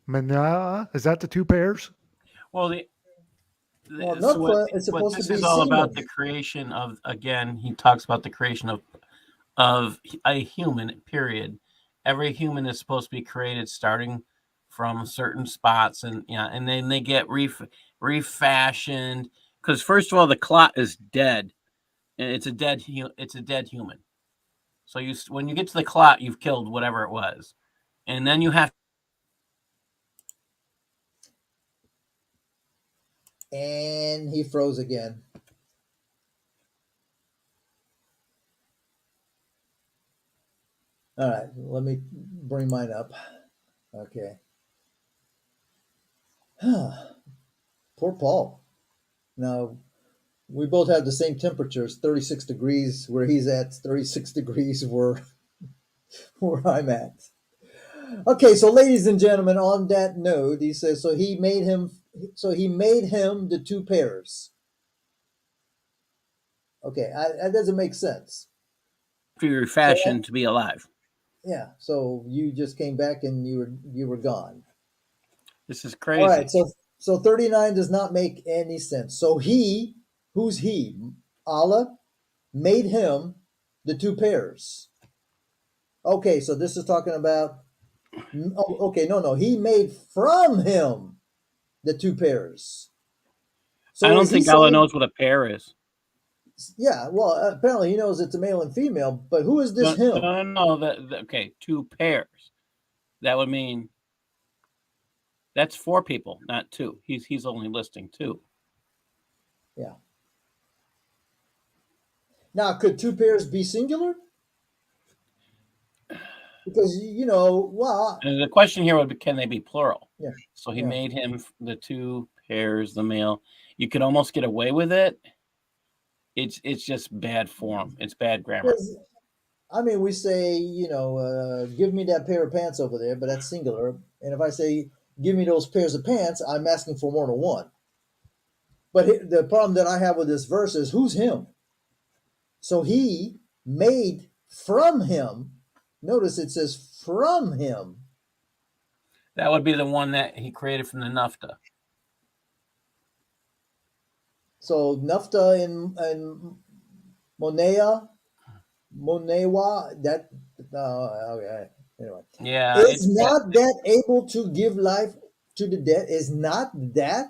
manaa? Is that the two pairs? Well, Well, so nutfa is what supposed to this be is all about, semen. the creation of, again, he talks about the creation of a human, period. Every human is supposed to be created starting from certain spots, and and then they get refashioned, because first of all, the clot is dead, and it's a dead human. So when you get to the clot, you've killed whatever it was, and then you have. And he froze again. All right, let me bring mine up. Okay. Poor Paul. Now, we both have the same temperatures, 36 degrees where he's at, 36 degrees where I'm at. Okay, so ladies and gentlemen, on that note, he says, so he made him the two pairs. Okay, that doesn't make sense. You're fashioned to be alive. Yeah, so you just came back and you were gone. This is crazy. All right, so 39 does not make any sense. So who's he? Allah made him the two pairs. Okay, so this is talking about. Oh, okay, no, he made from him the two pairs. So I don't think Allah knows what a pair is. Yeah, well, apparently he knows it's a male and female, but who is this him? No, okay, two pairs. That would mean that's 4 people, not 2. He's only listing 2. Yeah. Now, could two pairs be singular? Because And the question here would be, can they be plural? Yeah. So he made him the 2 pairs, the male. You could almost get away with it. It's just bad form. It's bad grammar. I mean, we say, give me that pair of pants over there, but that's singular. And if I say, give me those pairs of pants, I'm asking for more than one. But the problem that I have with this verse is, who's him? So he made from him Notice it says from him. That would be the one that he created from the nafta. So nafta and Monewa, that, okay, anyway. Yeah, Is not that able to give life to the dead? Is not that?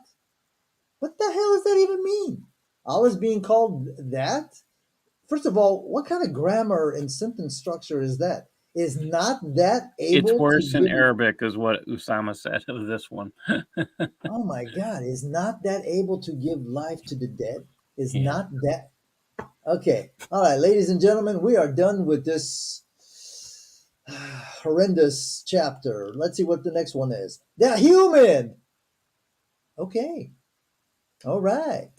What the hell does that even mean? Allah is being called that? First of all, what kind of grammar and sentence structure is that? Is not that able it's worse to in give... Arabic, is what Usama said of this one. Oh my God, is not that able to give life to the dead? Is Yeah. not that... Okay. All right, ladies and gentlemen, we are done with this horrendous chapter. Let's see what the next one is. They're human. Okay. All right.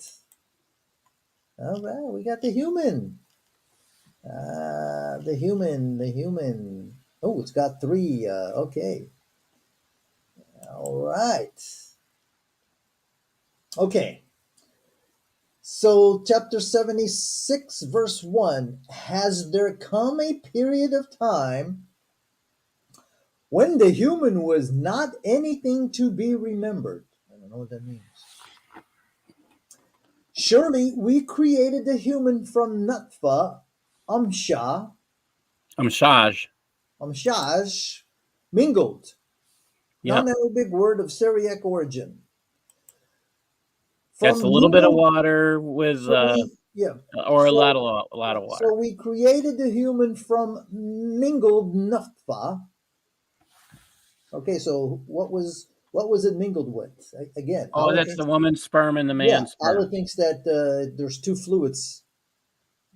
All right, we got the human. The human. Oh, it's got three. Okay. All right. Okay. So, chapter 76, verse 1. Has there come a period of time when the human was not anything to be remembered? I don't know what that means. Surely we created the human from nutfa, amshaj, mingled. Yep. Non-Arabic word of Syriac origin. That's a little bit of water with, or a lot of water. So we created the human from mingled nutfa. Okay, so what was it mingled with? Again, oh, that's the woman's sperm and the man's sperm. Allah thinks that there's two fluids.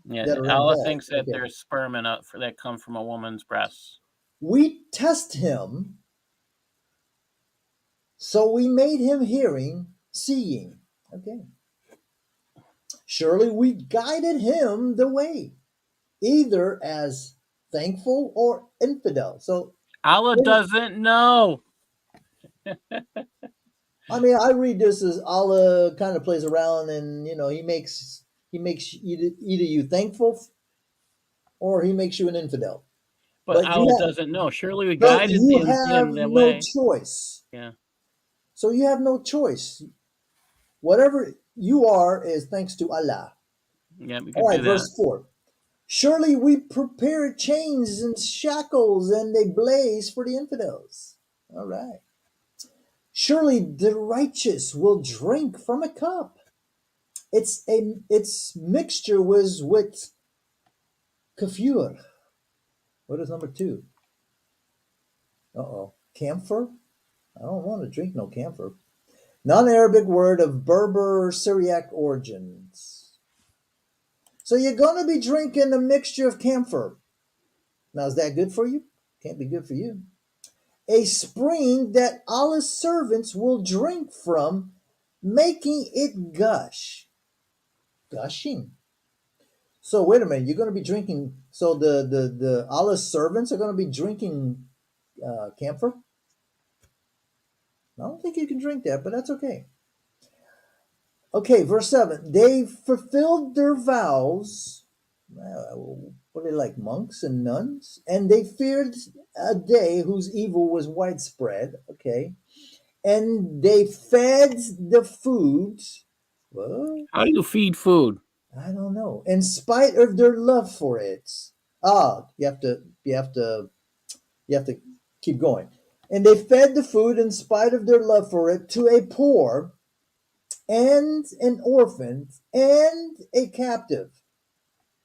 Yeah, Allah thinks that there's sperm that come from a woman's breasts. We test him, so we made him hearing, seeing. Okay. Surely we guided him the way, either as thankful or infidel. So Allah doesn't know. I mean, I read this as Allah kind of plays around, and he makes either you thankful or he makes you an infidel. But Allah doesn't know. Surely we guided him that way. You have no choice. Yeah. So you have no choice. Whatever you are is thanks to Allah. Yeah, we can All right, do that. verse 4. Surely we prepare chains and shackles, and they blaze for the infidels. All right. Surely the righteous will drink from a cup. Its mixture was with kafur. What is number 2? Camphor? I don't want to drink no camphor. Non-Arabic word of Berber Syriac origins. So you're going to be drinking a mixture of camphor. Now, is that good for you? Can't be good for you. A spring that Allah's servants will drink from, making it gush. Gushing. So wait a minute, you're going to be drinking. So the Allah's servants are going to be drinking camphor. I don't think you can drink that, but that's okay. Okay, verse 7. They fulfilled their vows. What are they, like monks and nuns? And they feared a day whose evil was widespread. Okay. And they fed the food. What? How do you feed food? I don't know. In spite of their love for it. You have to keep going. And they fed the food in spite of their love for it to a poor and an orphan and a captive.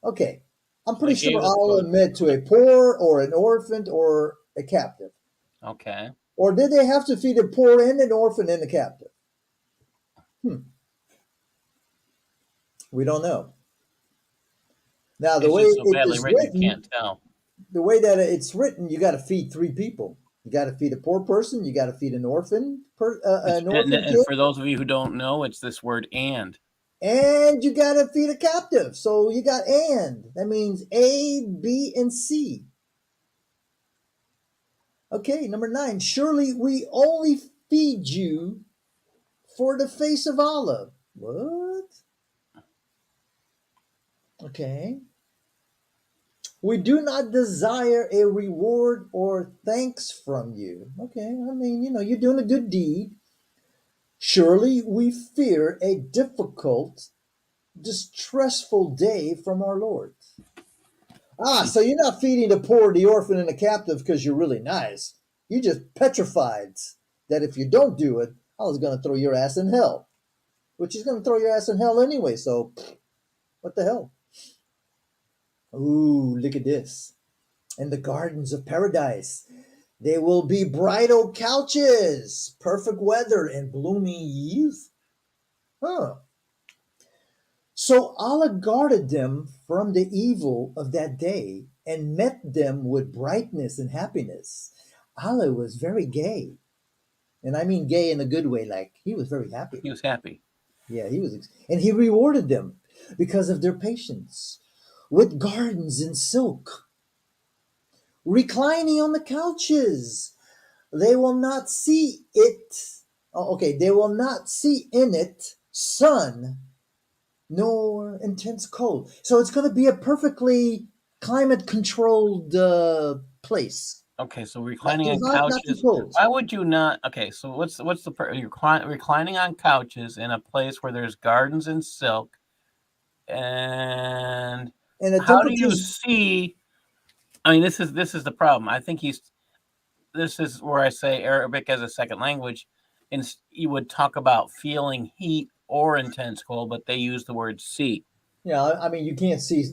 Okay. I'm pretty sure Allah admit to a poor or an orphan or a captive. Okay. Or did they have to feed a poor and an orphan and a captive? We don't know. Now, the way it is written, you can't tell. The way that it's written, you got to feed 3 people. You got to feed a poor person. You got to feed an orphan. And for those of you who don't know, it's this word "and." And you got to feed a captive. So you got and. That means A, B, and C. Okay, number 9. Surely we only feed you for the face of Allah. What? Okay. We do not desire a reward or thanks from you. Okay, I mean, you're doing a good deed. Surely we fear a difficult, distressful day from our Lord. Ah, so you're not feeding the poor, the orphan, and the captive because you're really nice. You just petrified that if you don't do it, I was going to throw your ass in hell. Which is going to throw your ass in hell anyway, so what the hell? Ooh, look at this. In the gardens of paradise, there will be bridal couches, perfect weather, and blooming youth. Huh. So Allah guarded them from the evil of that day and met them with brightness and happiness. Allah was very gay. And I mean gay in a good way, like he was very happy. He was happy. Yeah, he was. And he rewarded them because of their patience with gardens in silk, reclining on the couches. They will not see it. Oh, okay, they will not see in it sun nor intense cold. So it's going to be a perfectly climate controlled place. Okay, so Not reclining too on hot, not too couches. cold. Why would you not? Okay, so what's the you're reclining on couches in a place where there's gardens and silk, and And the how do you temperatures, see? I mean, this is the problem. I think this is where I say Arabic as a second language, and you would talk about feeling heat or intense cold, but they use the word see. yeah, I mean, you can't see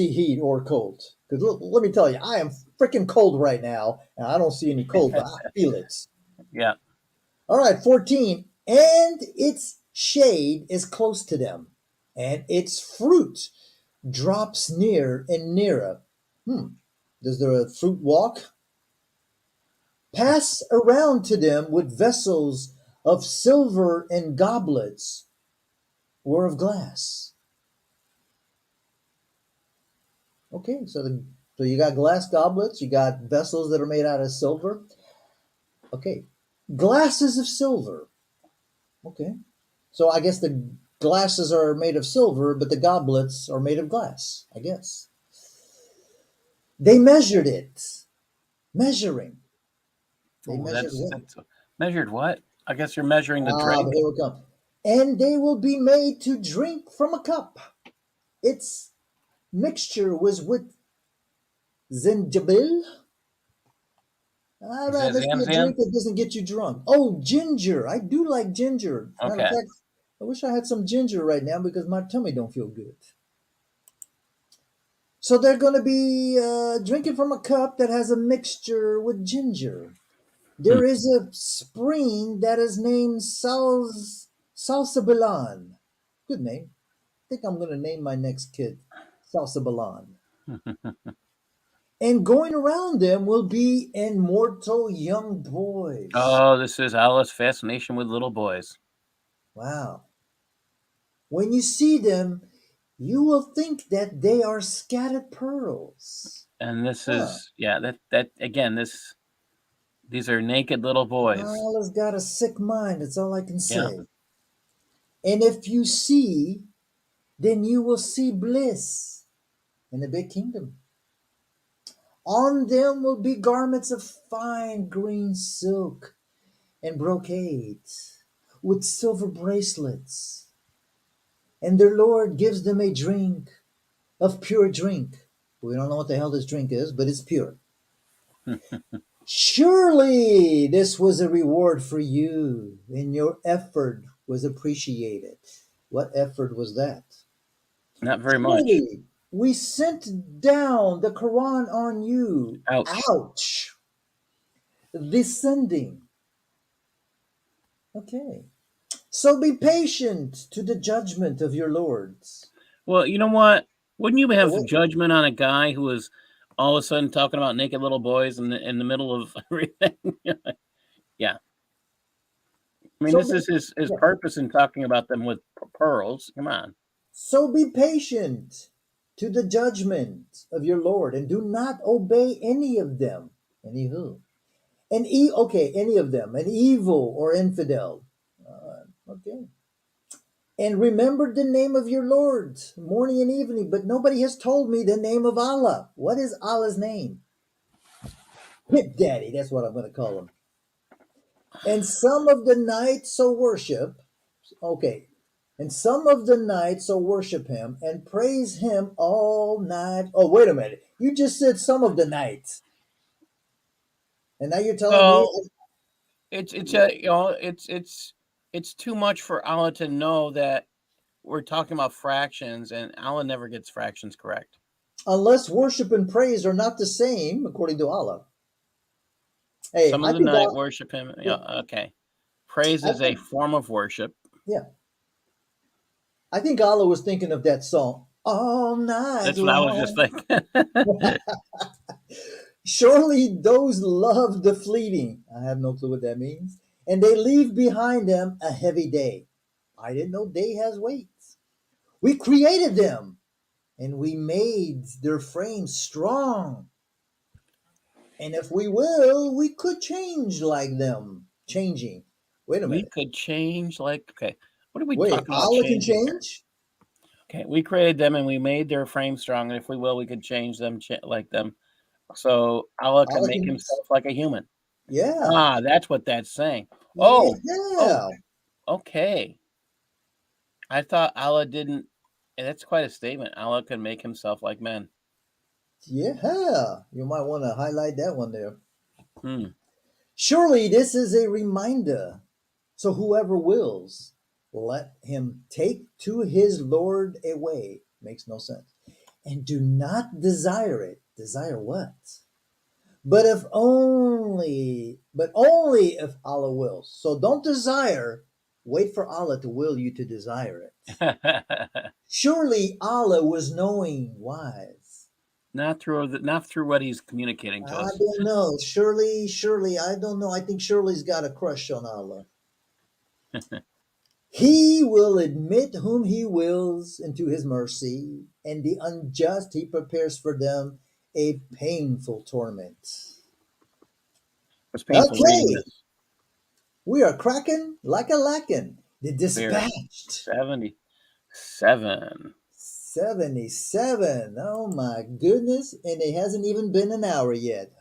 heat or cold. Because let me tell you, I am freaking cold right now, and I don't see any cold, but I feel it. Yeah. All right, 14. And its shade is close to them, and its fruit drops near and nearer. Does the fruit walk? Pass around to them with vessels of silver and goblets or of glass. Okay, so you got glass goblets, you got vessels that are made out of silver. Okay, glasses of silver. Okay, so I guess the glasses are made of silver, but the goblets are made of glass. I guess they measured it. Measuring. They Oh, measured what? that's measured what? I guess you're measuring the Ah, drink. but here we come. And they will be made to drink from a cup. Its mixture was with zinjabil. All Is right, that let's be a Zamzam? drink that doesn't get you drunk. Oh, ginger. I do like ginger. Matter of Okay. fact, I wish I had some ginger right now because my tummy don't feel good. So they're going to be drinking from a cup that has a mixture with ginger. Hmm. There is a spring that is named Salsabilan. Good name. I think I'm going to name my next kid Salsabilan. And going around them will be immortal young boys. Oh, this is Allah's fascination with little boys. Wow. When you see them, you will think that they are scattered pearls. And this Huh. is that again, these are naked little boys. Allah's got a sick mind, that's all I can Yeah. say. And if you see, then you will see bliss in the big kingdom. On them will be garments of fine green silk and brocades with silver bracelets. And their Lord gives them a drink of pure drink. We don't know what the hell this drink is, but it's pure. Surely this was a reward for you, and your effort was appreciated. What effort was that? Not very much. Surely we sent down the Quran on you. Ouch. Ouch. Descending. Okay. So be patient to the judgment of your lords. Well, you know what? Wouldn't you Oh, have what? judgment on a guy who was all of a sudden talking about naked little boys in the middle of everything? Yeah. I mean, So this be, is his yeah. purpose in talking about them with pearls. Come on. So be patient to the judgment of your Lord, and do not obey any of them. Any who? Okay, any of them, an evil or infidel. Okay. and remembered the name of your Lord morning and evening, but nobody has told me the name of Allah. What is Allah's name? Hip Daddy, that's what I'm going to call him. And some of the nights so worship, okay, and some of the nights so worship him and praise him all night. Oh, wait a minute. You just said some of the nights. And now you're telling me Well, it's it's too much for Allah to know that we're talking about fractions, and Allah never gets fractions correct. unless worship and praise are not the same, according to Allah. Hey, Some of I the think night Allah, worship Him. yeah, Yeah, okay. Praise I is a think, form of worship. yeah, I think Allah was thinking of that song all night That's what I was just long. thinking. Surely those love the fleeting. I have no clue what that means. And they leave behind them a heavy day. I didn't know day has weights. We created them and we made their frames strong. And if we will, we could change like them. Changing. Wait a We minute. could change, like, okay, what are we Wait, talking about Allah can changing here? change? Okay, we created them and we made their frame strong, and if we will, we could change them like them. So Allah can Allah make can, himself like a human. yeah. Ah, that's what that's saying. Oh, oh, Yeah. okay. I thought Allah didn't. That's quite a statement. Allah can make himself like men. Yeah. You might want to highlight that one there. Hmm. Surely this is a reminder. So whoever wills, let him take to his Lord a way. Makes no sense. And do not desire it. Desire what? But only if Allah wills. So don't desire. Wait for Allah to will you to desire it. Surely Allah was knowing, wise. not through what he's communicating to I us. don't know. Surely, I don't know. I think Shirley's got a crush on Allah. He will admit whom he wills into his mercy, and the unjust he prepares for them a painful torment. It's painful reading Okay, this. we are cracking like a lacking. The Very dispatched. 77. 77. Oh my goodness. And it hasn't even been an hour yet.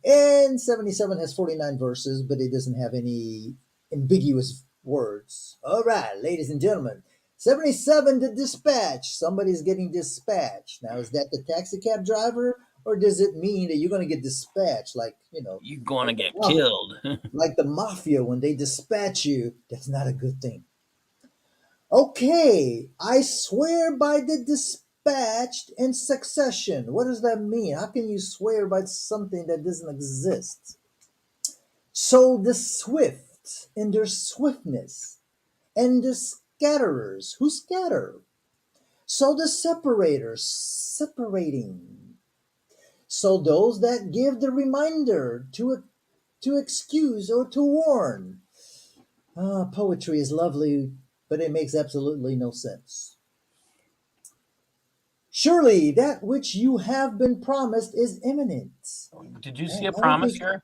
And 77 has 49 verses, but it doesn't have any ambiguous words. All right, ladies and gentlemen. 77, the dispatch. Somebody's getting dispatched. Now, is that the taxi cab driver, or does it mean that you're going to get dispatched like, You're gonna like the get mafia, killed. like the mafia when they dispatch you? That's not a good thing. Okay, I swear by the dispatched in succession. What does that mean? How can you swear by something that doesn't exist? So the swift in their swiftness, and the scatterers who scatter. So the separators separating. So those that give the reminder to excuse or to warn. Ah, poetry is lovely, but it makes absolutely no sense. Surely that which you have been promised is imminent. Did you see And a I don't promise think, here?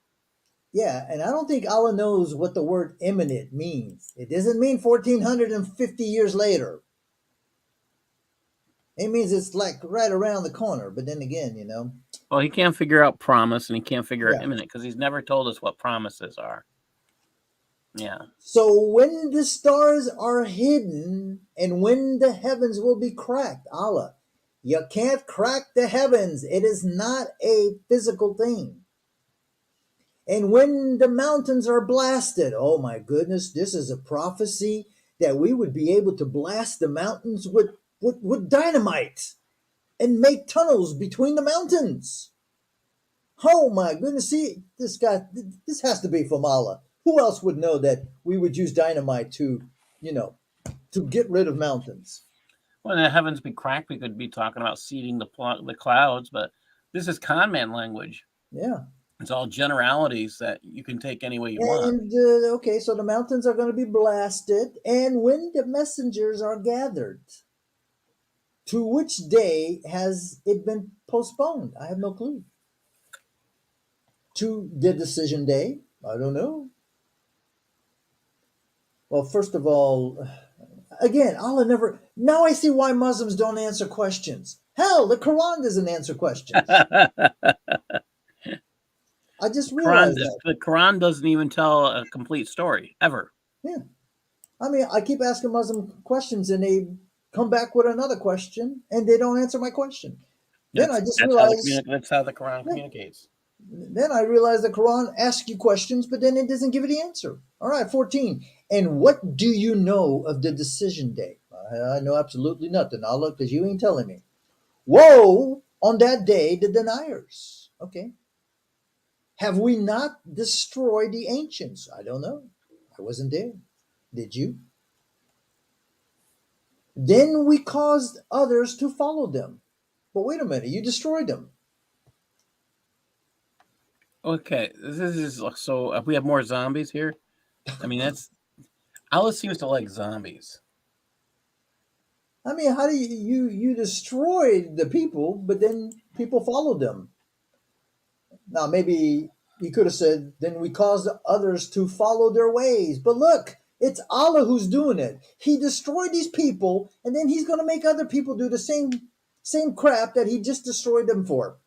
yeah, and I don't think Allah knows what the word imminent means. It doesn't mean 1450 years later. It means it's like right around the corner. But then again, Well, he can't figure out promise and he can't figure out yeah. imminent because he's never told us what promises are. Yeah. So when the stars are hidden and when the heavens will be cracked, Allah, you can't crack the heavens. It is not a physical thing. And when the mountains are blasted, oh my goodness, this is a prophecy that we would be able to blast the mountains with dynamite and make tunnels between the mountains. Oh my goodness, see, this has to be from Allah. Who else would know that we would use dynamite you know, to get rid of mountains? When the heavens be cracked, we could be talking about seeding the clouds, but this is con man language. Yeah. It's all generalities that you can take any way you want. And okay, so the mountains are going to be blasted, and when the messengers are gathered, to which day has it been postponed? I have no clue. To the decision day? I don't know. Well, first of all, again, Allah never. Now I see why Muslims don't answer questions. Hell, the Quran doesn't answer questions. the I just realized that. The Quran doesn't even tell a complete story ever. Yeah. I mean, I keep asking Muslim questions and they come back with another question and they don't answer my question. Then I just realized, That's how the Quran yeah, communicates. then I realized the Quran asks you questions, but then it doesn't give you the answer. All right, 14. And what do you know of the decision day? I know absolutely nothing, Allah, because you ain't telling me. Woe on that day, the deniers. Okay. Have we not destroyed the ancients? I don't know. I wasn't there. Did you? Then we caused others to follow them. But wait a minute, you destroyed them. Okay, this is so. We have more zombies here. I mean, that's Alice seems to like zombies. I mean, how do you destroyed the people, but then people followed them? Now maybe he could have said, then we caused others to follow their ways. But look, it's Allah who's doing it. He destroyed these people, and then he's going to make other people do the same crap that he just destroyed them for.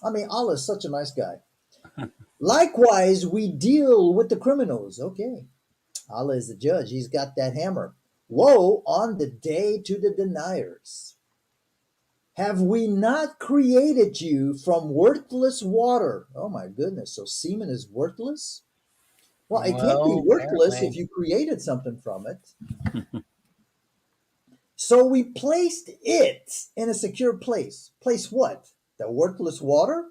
I mean, Allah is such a nice guy. Likewise, we deal with the criminals. Okay. Allah is the judge. He's got that hammer. Woe on the day to the deniers. Have we not created you from worthless water? Oh my goodness. So semen is worthless? Well, it can't be Well, worthless if apparently, you created something from it. So we placed it in a secure place. Place what? The worthless water?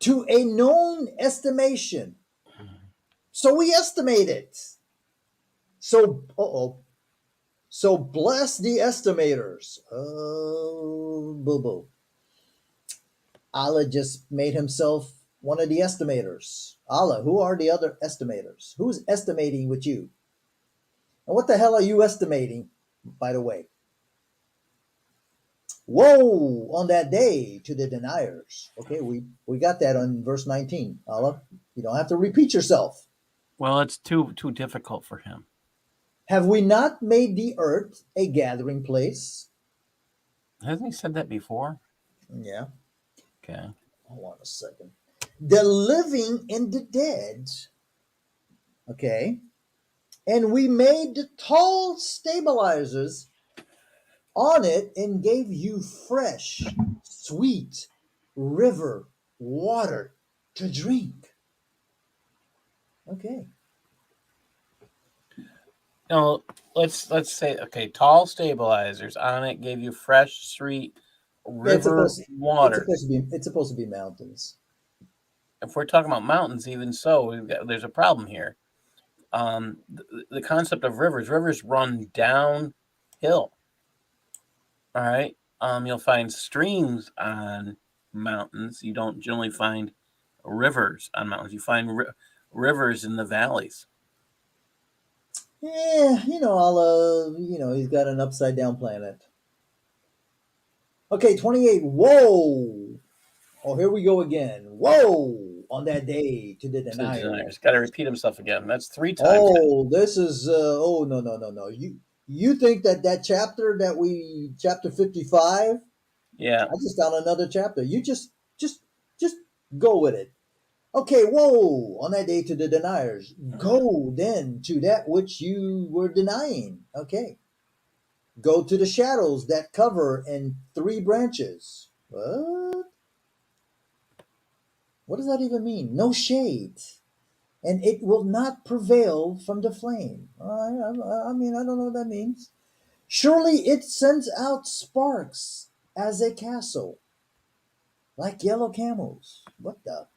To a known estimation. So we estimate it. So, So bless the estimators. Oh, boo boo. Allah just made himself one of the estimators. Allah, who are the other estimators? Who's estimating with you? And what the hell are you estimating, by the way? Woe on that day to the deniers. Okay, we got that on verse 19. Allah, you don't have to repeat yourself. well, it's too difficult for him. Have we not made the earth a gathering place? Hasn't he said that before? Yeah. Okay. Hold on a second. The living and the dead. Okay. And we made the tall stabilizers on it and gave you fresh, sweet river water to drink. Okay. No, let's say okay. Tall stabilizers on it gave you fresh, sweet Yeah, river water. it's supposed to be mountains. If we're talking about mountains, even so, there's a problem here. The concept of rivers run downhill. All right. You'll find streams on mountains. You don't generally find rivers on mountains. You find rivers in the valleys. Yeah, Allah, he's got an upside down planet. Okay, 28. Whoa. Oh, here we go again. Whoa on that day to the To the deniers. deniers, got to repeat himself again. That's 3 times. Oh, this is oh no. You think that chapter chapter 55? Yeah. I just found another chapter. You just go with it. Okay, whoa, on that day to the deniers. Go then to that which you were denying. Okay. Go to the shadows that cover in 3 branches. What? What does that even mean? No shade. And it will not prevail from the flame. I mean, I don't know what that means. Surely it sends out sparks as a castle, like yellow camels. What the?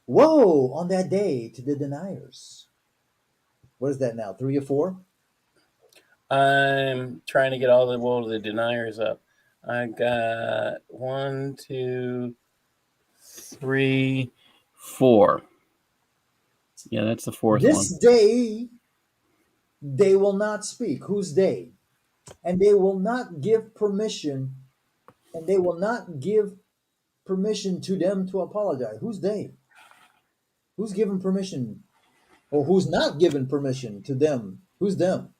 Woe on that day to the deniers. What is that now? 3 or 4? I'm trying to get all the deniers up. I got 1, 2, 3, 4. Yeah, that's the fourth one. This day they will not speak. Whose day? And they will not give permission, and they will not give permission to them to apologize. Who's they? Who's given permission? Or who's not given permission to them? Who's them?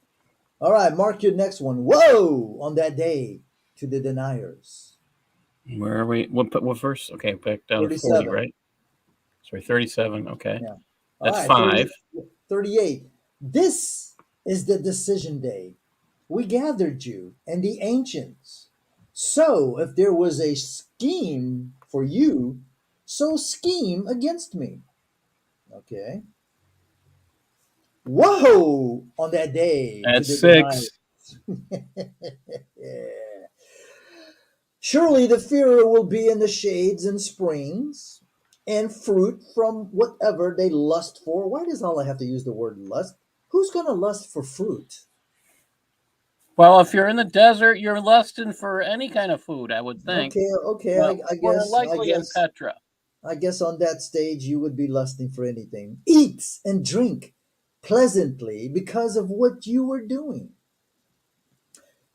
All right, mark your next one. Woe on that day to the deniers. Where are we? What verse? Okay, back down to 40, 37. right? Sorry, 37. Okay. Yeah. All That's right, 5. 38. This is the decision day. We gathered you and the ancients. So if there was a scheme for you, so scheme against me. Okay. Woe on that day to That's the deniers. 6. Yeah. Surely the fear will be in the shades and springs, and fruit from whatever they lust for. Why does Allah have to use the word lust? Who's going to lust for fruit? Well, if you're in the desert, you're lusting for any kind of food, I would think. Okay, okay. But I more guess, I likely in guess, Petra. I guess on that stage you would be lusting for anything. Eat and drink pleasantly because of what you were doing.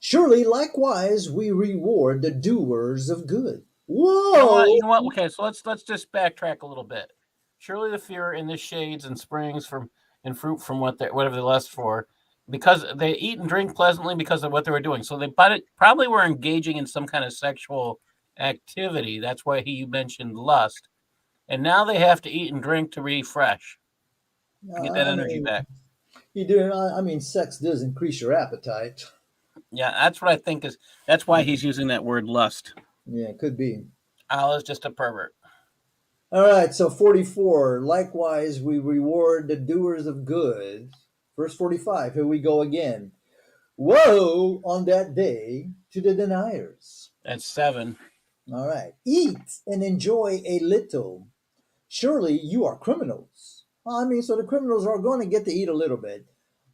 Surely, likewise, we reward the doers of good. You know what? Whoa! You know what? Okay, so let's just backtrack a little bit. Surely the fear in the shades and springs from and fruit from whatever they lust for, because they eat and drink pleasantly because of what they were doing. So they probably were engaging in some kind of sexual activity. That's why he mentioned lust. And now they have to eat and drink to refresh, to get that I energy mean, back. you do. I mean, sex does increase your appetite. Yeah, that's what I think is. That's why he's using that word lust. Yeah, could be. Allah's just a pervert. All right, so 44. Likewise, we reward the doers of good. Verse 45. Here we go again. Woe on that day to the deniers. That's 7. All right. Eat and enjoy a little. Surely you are criminals. I mean, so the criminals are going to get to eat a little bit.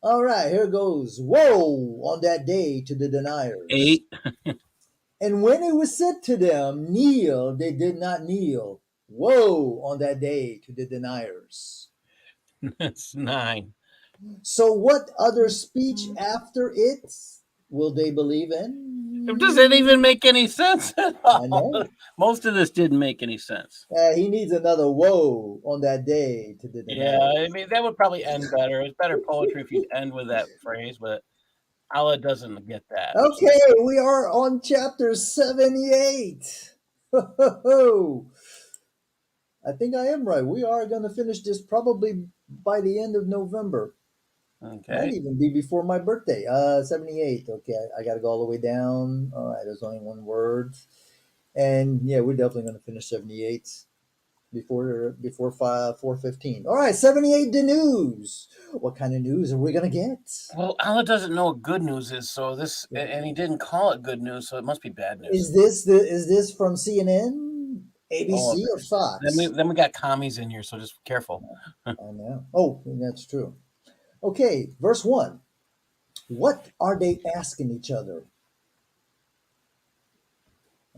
All right, here goes. Woe on that day to the deniers. 8. And when it was said to them, kneel, they did not kneel. Woe on that day to the deniers. That's 9. So, what other speech after it will they believe in? Does it even make any sense at I all? know. Most of this didn't make any sense. He needs another woe on that day to the Yeah, deniers. I mean, that would probably end better. It's better poetry if you'd end with that phrase, but Allah doesn't get that. Okay, we are on chapter 78. I think I am right. We are going to finish this probably by the end of November. Might Okay. even be before my birthday. 78. Okay, I got to go all the way down. All right, there's only one word. And yeah, we're definitely going to finish 78 before 4:15. All right, 78 the news. What kind of news are we going to get? Well, Allah doesn't know what good news is, so this, and he didn't call it good news, so it must be bad news. Is this from CNN, Oh, ABC, or Fox? then we got commies in here, so just be careful. I know. Oh, that's true. Okay, verse 1. What are they asking each other?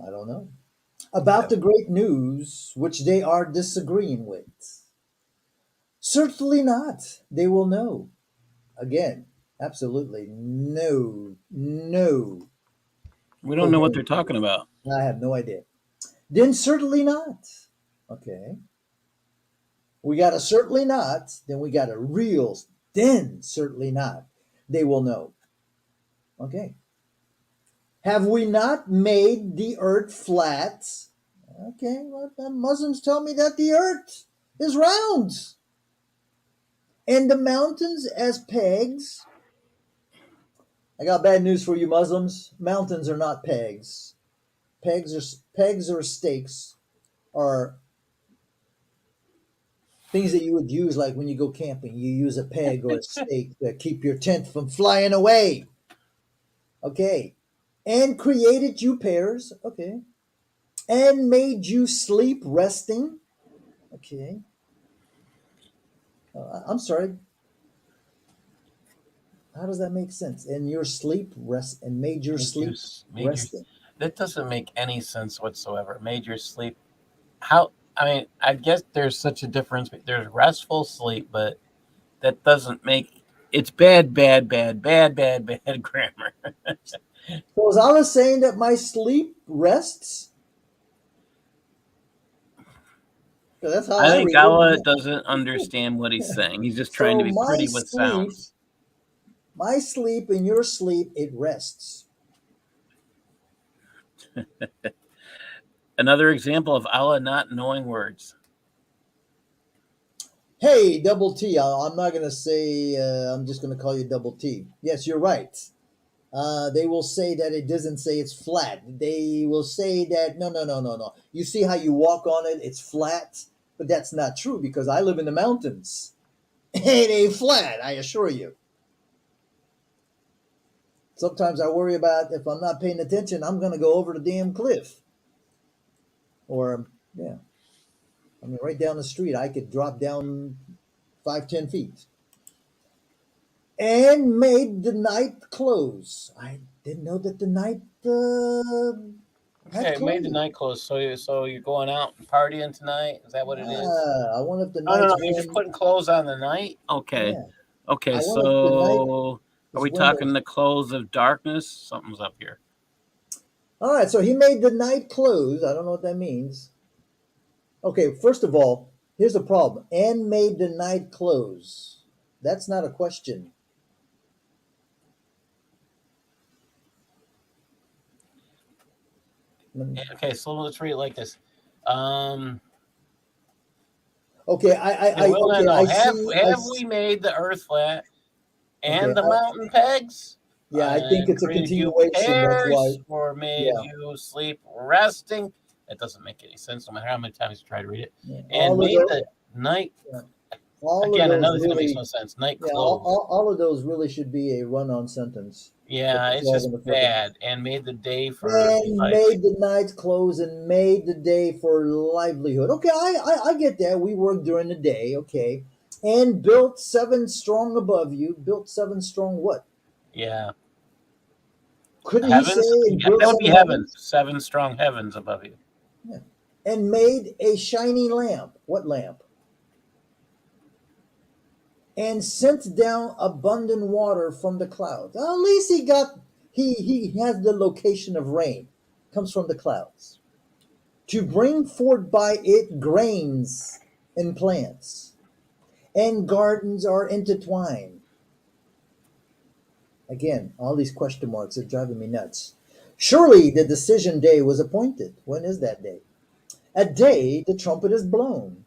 I don't know. About the great news which they are disagreeing with. Certainly not. They will know. Again, absolutely no, no. We don't know what they're talking about. I have no idea. Then certainly not. Okay. We got a certainly not. Then we got a real. Then certainly not. They will know. Okay. Have we not made the earth flat? Okay, well, the Muslims tell me that the earth is round. And the mountains as pegs. I got bad news for you, Muslims. Mountains are not pegs. Pegs or stakes are things that you would use like when you go camping. You use a peg or a stake to keep your tent from flying away. Okay. And created you pairs. Okay. And made you sleep resting. Okay. I'm sorry. How does that make sense? And your sleep rest and made your sleep resting. That doesn't make any sense whatsoever. Made your sleep. How? I mean, I guess there's such a difference. There's restful sleep, but that doesn't make. It's bad grammar. So is Allah saying that my sleep rests? That's how I I think read Allah it. doesn't understand what he's saying. He's just trying to So be pretty with sounds. my sleep and your sleep, it rests. Another example of Allah not knowing words. Hey, double T. I'm not going to say, I'm just going to call you double T. Yes, you're right. They will say that it doesn't say it's flat. They will say that, no. You see how you walk on it, it's flat? But that's not true because I live in the mountains. It ain't flat, I assure you. Sometimes I worry about if I'm not paying attention, I'm going to go over the damn cliff. Or, yeah. I mean, right down the street, I could drop down 5, 10 feet. And made the night close. I didn't know that the night had Okay, made the closed. night close. So you're going out and partying tonight? Is that what it is? I wonder if the No. night's You're just when. putting clothes on the night. Okay. Yeah, Okay. I wonder if the night So are is we when talking there's. the close of darkness? Something's up here. All right, so he made the night close. I don't know what that means. Okay, first of all, here's the problem. And made the night close. That's not a question. Okay, so let's read it like this. Um, Okay, well, okay, no. I Have see. have we made the earth flat Okay, and the mountain pegs, yeah, I think and it's a created you continuation. That's why. pairs, or made Yeah, you sleep resting? That doesn't make any sense, no matter how many times you try to read it. yeah. And made the night Yeah, all of again. those Another thing that makes really. no sense. Night Yeah, close. all of those really should be a run-on sentence. But Yeah, it's it's all just going to flip it. bad. And made the day for And life. made the night close and made the day for livelihood. Okay, I get that. We work during the day. Okay, and built 7 strong above you. Built 7 strong what? Yeah, Couldn't he say heavens. and Yeah, built that would be 7 heaven. heavens? 7 strong heavens above you. Yeah. And made a shining lamp. What lamp? And sent down abundant water from the clouds. Well, at least he has the location of rain. Comes from the clouds. To bring forth by it grains and plants. And gardens are intertwined. Again, all these question marks are driving me nuts. Surely the decision day was appointed. When is that day? A day the trumpet is blown.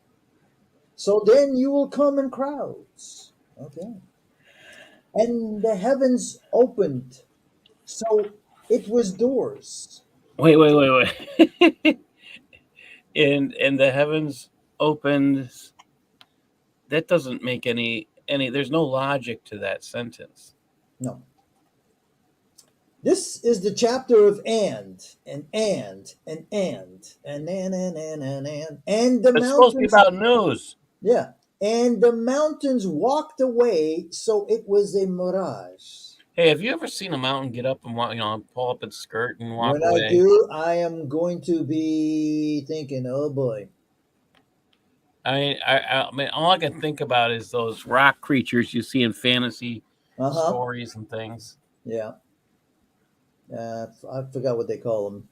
So then you will come in crowds. Okay. And the heavens opened. So it was doors. Wait, wait, Okay. wait, wait. And the heavens opened. That doesn't make any. There's no logic to that sentence. No. This is the chapter of and the It's supposed to be mountains. about news. Yeah. And the mountains walked away, so it was a mirage. Hey, have you ever seen a mountain get up and walk, pull up its skirt and walk When I away? do, I am going to be thinking, oh boy. I mean, all I can think about is those rock creatures you see in fantasy Uh-huh. stories and things. Yeah. I forgot what they call them.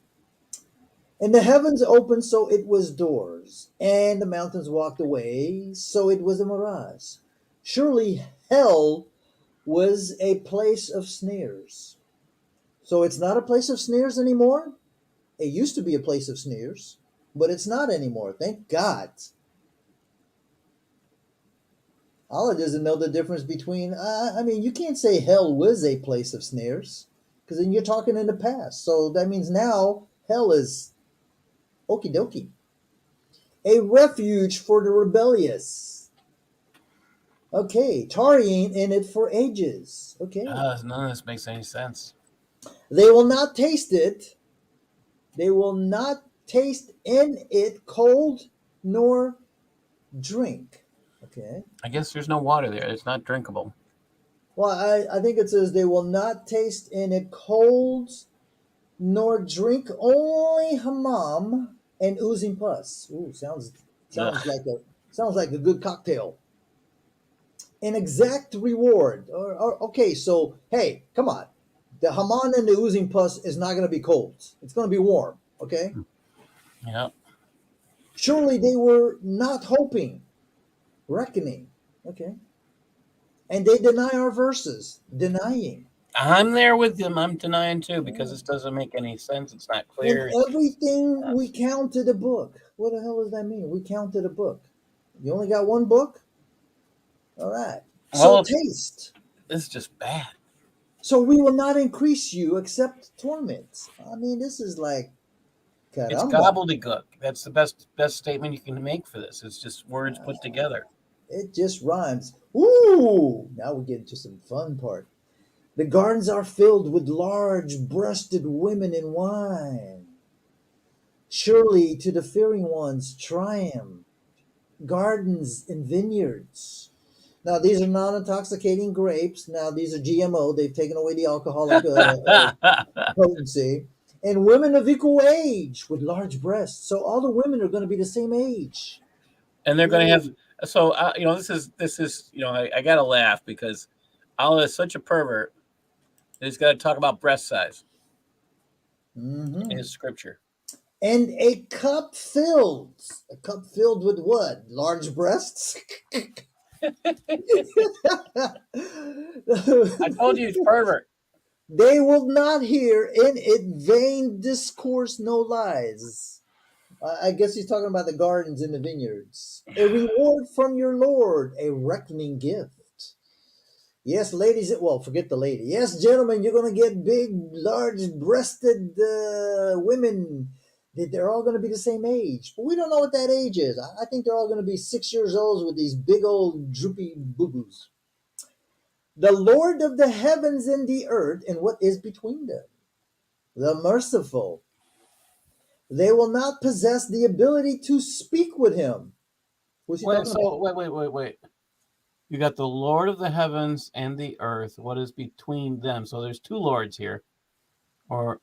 And the heavens opened, so it was doors. And the mountains walked away, so it was a mirage. Surely hell was a place of snares. So it's not a place of snares anymore? It used to be a place of snares, but it's not anymore. Thank God. Allah doesn't know the difference between. I mean, you can't say hell was a place of snares because then you're talking in the past. So that means now hell is okie dokie. A refuge for the rebellious. Okay, tarrying in it for ages. Okay. None of this makes any sense. They will not taste it. They will not taste in it cold nor drink. Okay. I guess there's no water there. It's not drinkable. Well, I think it says they will not taste in it cold nor drink, only hammam and oozing pus. Ooh, sounds Ugh. like a good cocktail. An exact reward. Okay, so hey, come on. The hammam and the oozing pus is not going to be cold. It's going to be warm. Okay. Yeah. Surely they were not hoping, reckoning. Okay. And they deny our verses, denying. I'm there with them. I'm denying too because Yeah. this doesn't make any sense. It's not And clear. everything we counted a book. What the hell does that mean? We counted a book. You only got one book? All right. So Well, taste. this is just bad. So we will not increase you except torments. I mean, this is like It's caramba. gobbledygook. That's the best statement you can make for this. It's just words put together. It just rhymes. Ooh, now we get into some fun part. The gardens are filled with large breasted women in wine. Surely to the fearing ones triumph. Gardens and vineyards. Now these are non-intoxicating grapes. Now these are GMO. They've taken away the alcoholic potency. And women of equal age with large breasts. So all the women are going to be the same age. And they're going to have Ooh. so this is I got to laugh because Allah is such a pervert. He's got to talk about breast size in Mhm. his scripture. And a cup filled. A cup filled with what? Large breasts? I told you it's pervert. They will not hear in it vain discourse, no lies. I guess he's talking about the gardens and the vineyards. A reward from your Lord, a reckoning gift. Yes, ladies, well, forget the lady. Yes, gentlemen, you're going to get big, large breasted women. They're all going to be the same age. But we don't know what that age is. I think they're all going to be 6 years old with these big old droopy boo boos. The Lord of the heavens and the earth, and what is between them, the merciful. They will not possess the ability to speak with him. Who's he talking about? Wait. You got the Lord of the heavens and the earth. What is between them? So there's two lords here. Or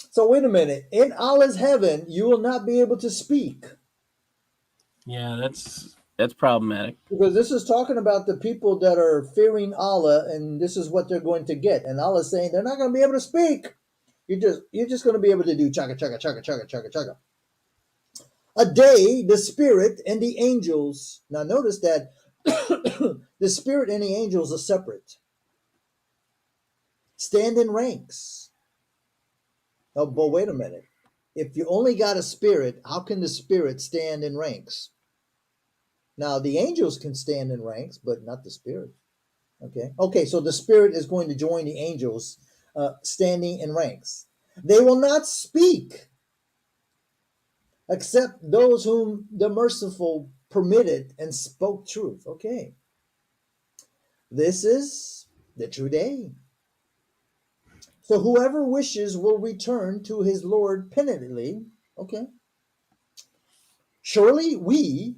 So wait a minute. In Allah's heaven, you will not be able to speak. yeah, that's problematic. Because this is talking about the people that are fearing Allah, and this is what they're going to get. And Allah is saying they're not going to be able to speak. You're just going to be able to do chaka chaka chaka chaka chaka chaka. A day, the spirit and the angels. Now notice that the spirit and the angels are separate. Stand in ranks. Oh, but wait a minute. If you only got a spirit, how can the spirit stand in ranks? Now the angels can stand in ranks, but not the spirit. Okay, so the spirit is going to join the angels standing in ranks. They will not speak except those whom the merciful permitted and spoke truth. Okay, this is the true day. So whoever wishes will return to his Lord penitently. Okay, surely we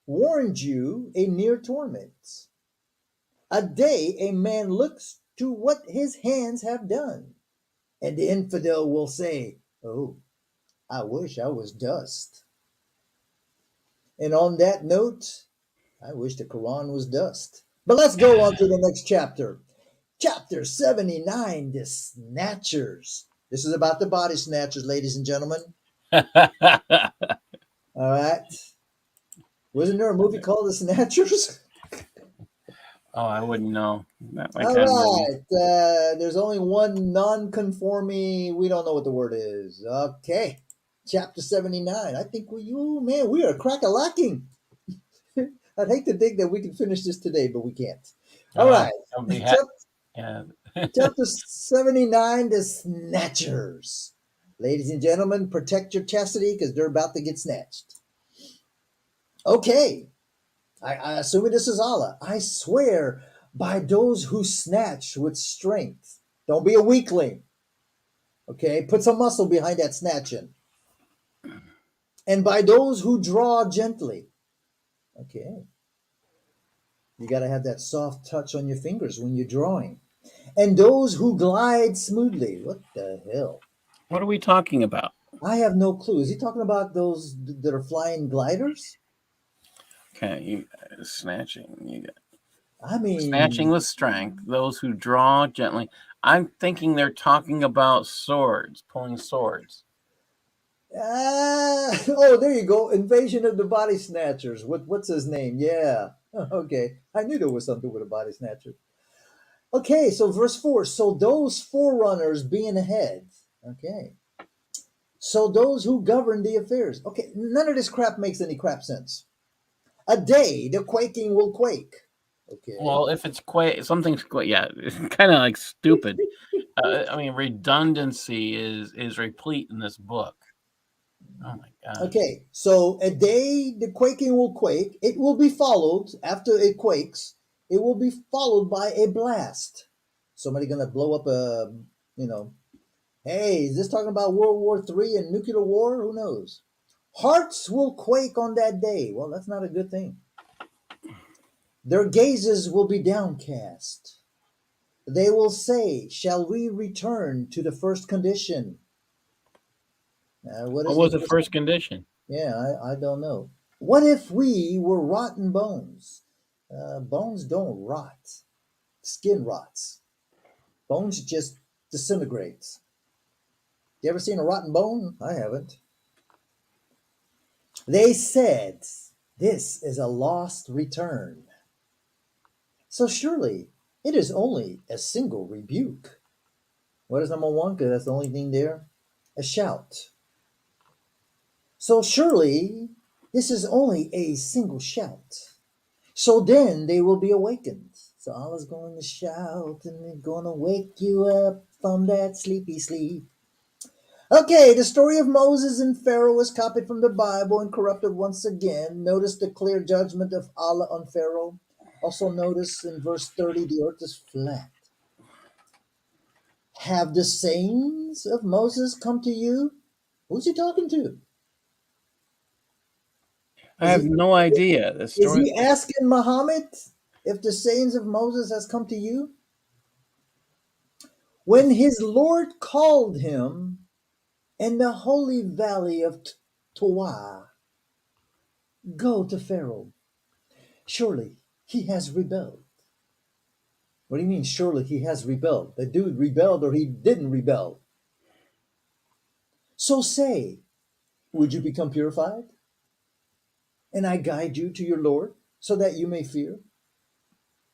warned you a near torment, a day a man looks to what his hands have done. And the infidel will say, "Oh, I wish I was dust." And on that note, I wish the Quran was dust. But let's go on to the next chapter. Chapter 79, the Snatchers. This is about the body snatchers, ladies and gentlemen. Oh, All right. Wasn't there a movie called The Snatchers? I wouldn't know. Not my All kind of movie. right. There's only one non-conforming. We don't know what the word is. Okay. Chapter 79. I think we are crack-a-lacking. I'd hate to think that we can finish this today, but we can't. All right. I'll be yeah. Chapter 79, the Snatchers. Ladies and gentlemen, protect your chastity because they're about to get snatched. Okay. I assume this is Allah. I swear by those who snatch with strength. Don't be a weakling. Okay? Put some muscle behind that snatching. And by those who draw gently. Okay. You got to have that soft touch on your fingers when you're drawing. And those who glide smoothly. What the hell? What are we talking about? I have no clue. Is he talking about those that are flying gliders? Okay, snatching. You got I snatching mean, with strength. Those who draw gently. I'm thinking they're talking about swords, pulling swords. Oh, there you go. Invasion of the Body Snatchers. What's his name? Yeah. Okay. I knew there was something with a body snatcher. Okay, so verse 4. So those forerunners being ahead. Okay. So those who govern the affairs. Okay, none of this crap makes any crap sense. A day the quaking will quake. Okay. Well, if it's something's yeah, it's kind of like stupid. I mean, redundancy is replete in this book. Oh my god. Okay, so a day the quaking will quake. It will be followed after it quakes. It will be followed by a blast. Somebody gonna blow up a, Hey, is this talking about World War III and nuclear war? Who knows? Hearts will quake on that day. Well, that's not a good thing. Their gazes will be downcast. They will say, "Shall we return to the first condition?" What What is was the the first condition? Yeah, I don't know. What if we were rotten bones? Bones don't rot. Skin rots. Bones just disintegrates. You ever seen a rotten bone? I haven't. They said, "This is a lost return." So surely it is only a single rebuke. What is number one? Because that's the only thing there. A shout. So surely this is only a single shout. So then they will be awakened. So Allah's going to shout and they're going to wake you up from that sleepy sleep. Okay, the story of Moses and Pharaoh was copied from the Bible and corrupted once again. Notice the clear judgment of Allah on Pharaoh. Also notice in verse 30, the earth is flat. Have the sayings of Moses come to you? Who's he talking to? I have no idea. The Is story. he asking Muhammad if the sayings of Moses has come to you? When his Lord called him in the holy valley of Tuwa, go to Pharaoh. Surely he has rebelled. What do you mean, surely he has rebelled? The dude rebelled or he didn't rebel. So say, would you become purified? And I guide you to your Lord so that you may fear?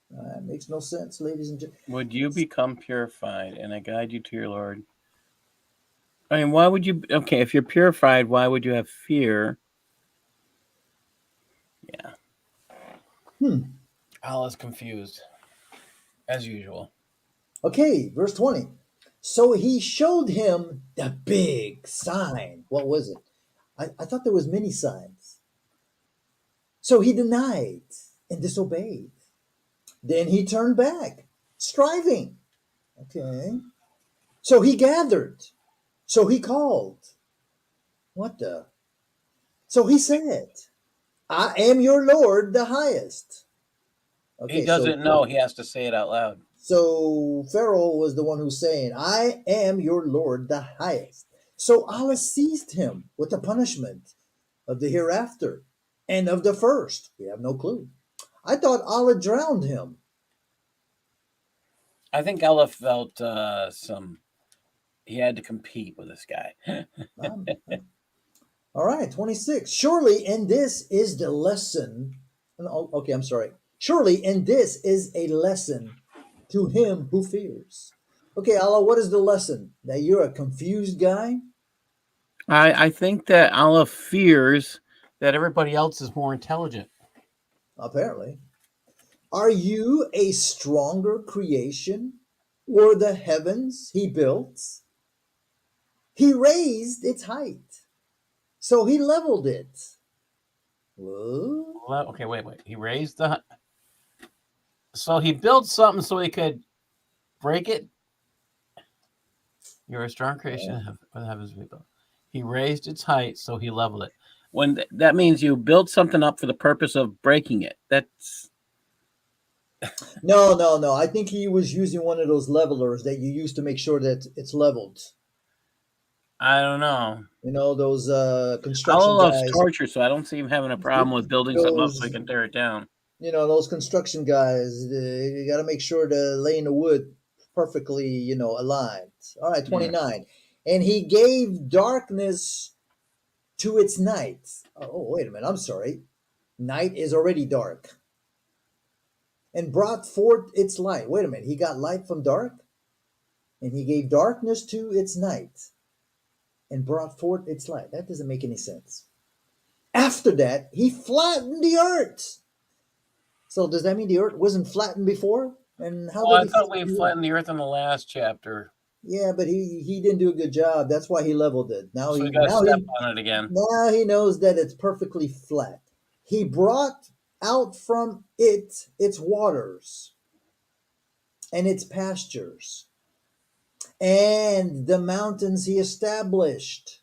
That makes no sense, ladies and gentlemen. Would you become purified and I guide you to your Lord? I mean, why would you? Okay, if you're purified, why would you have fear? Yeah. Allah's confused, as usual. Okay, verse 20. So he showed him the big sign. What was it? I thought there was many signs. So he denied and disobeyed. Then he turned back, striving. Okay. So he gathered. So he called. What the? So he said, I am your Lord, the highest. Okay, He doesn't know. He has to say it out loud. So Pharaoh was the one who's saying, I am your Lord, the highest. So Allah seized him with the punishment of the hereafter and of the first. We have no clue. I thought Allah drowned him. I think Allah felt he had to compete with this guy. All right, 26. Surely, and this is the lesson. Okay, I'm sorry. Surely, and this is a lesson to him who fears. Okay, Allah, what is the lesson? That you're a confused guy? I think that Allah fears that everybody else is more intelligent. Apparently. Are you a stronger creation? Or the heavens he built? He raised its height. So he leveled it. What? Okay, wait. He raised the. So he built something so he could break it. You're a strong creation of the heavens we built. He raised its height, so he leveled it. When that means you build something up for the purpose of breaking it. That's No. I think he was using one of those levelers that you use to make sure that it's leveled. I don't know. You know, those construction Allah guys. loves torture, so I don't see him having a problem with building something up so he can tear it down. You know, those construction guys, you got to make sure to lay in the wood perfectly, aligned. All right, Yeah. 29. And he gave darkness to its night. Oh, wait a minute. I'm sorry. Night is already dark. And brought forth its light. Wait a minute. He got light from dark? And he gave darkness to its night and brought forth its light. That doesn't make any sense. After that, he flattened the earth. So does that mean the earth wasn't flattened before? And how Well, did I he thought we flatten the earth? flattened the earth in the last chapter, Yeah, but he didn't do a good job. That's why he leveled it. Now so he we got to now step he on it again. now he knows that it's perfectly flat. He brought out from it its waters and its pastures, and the mountains he established,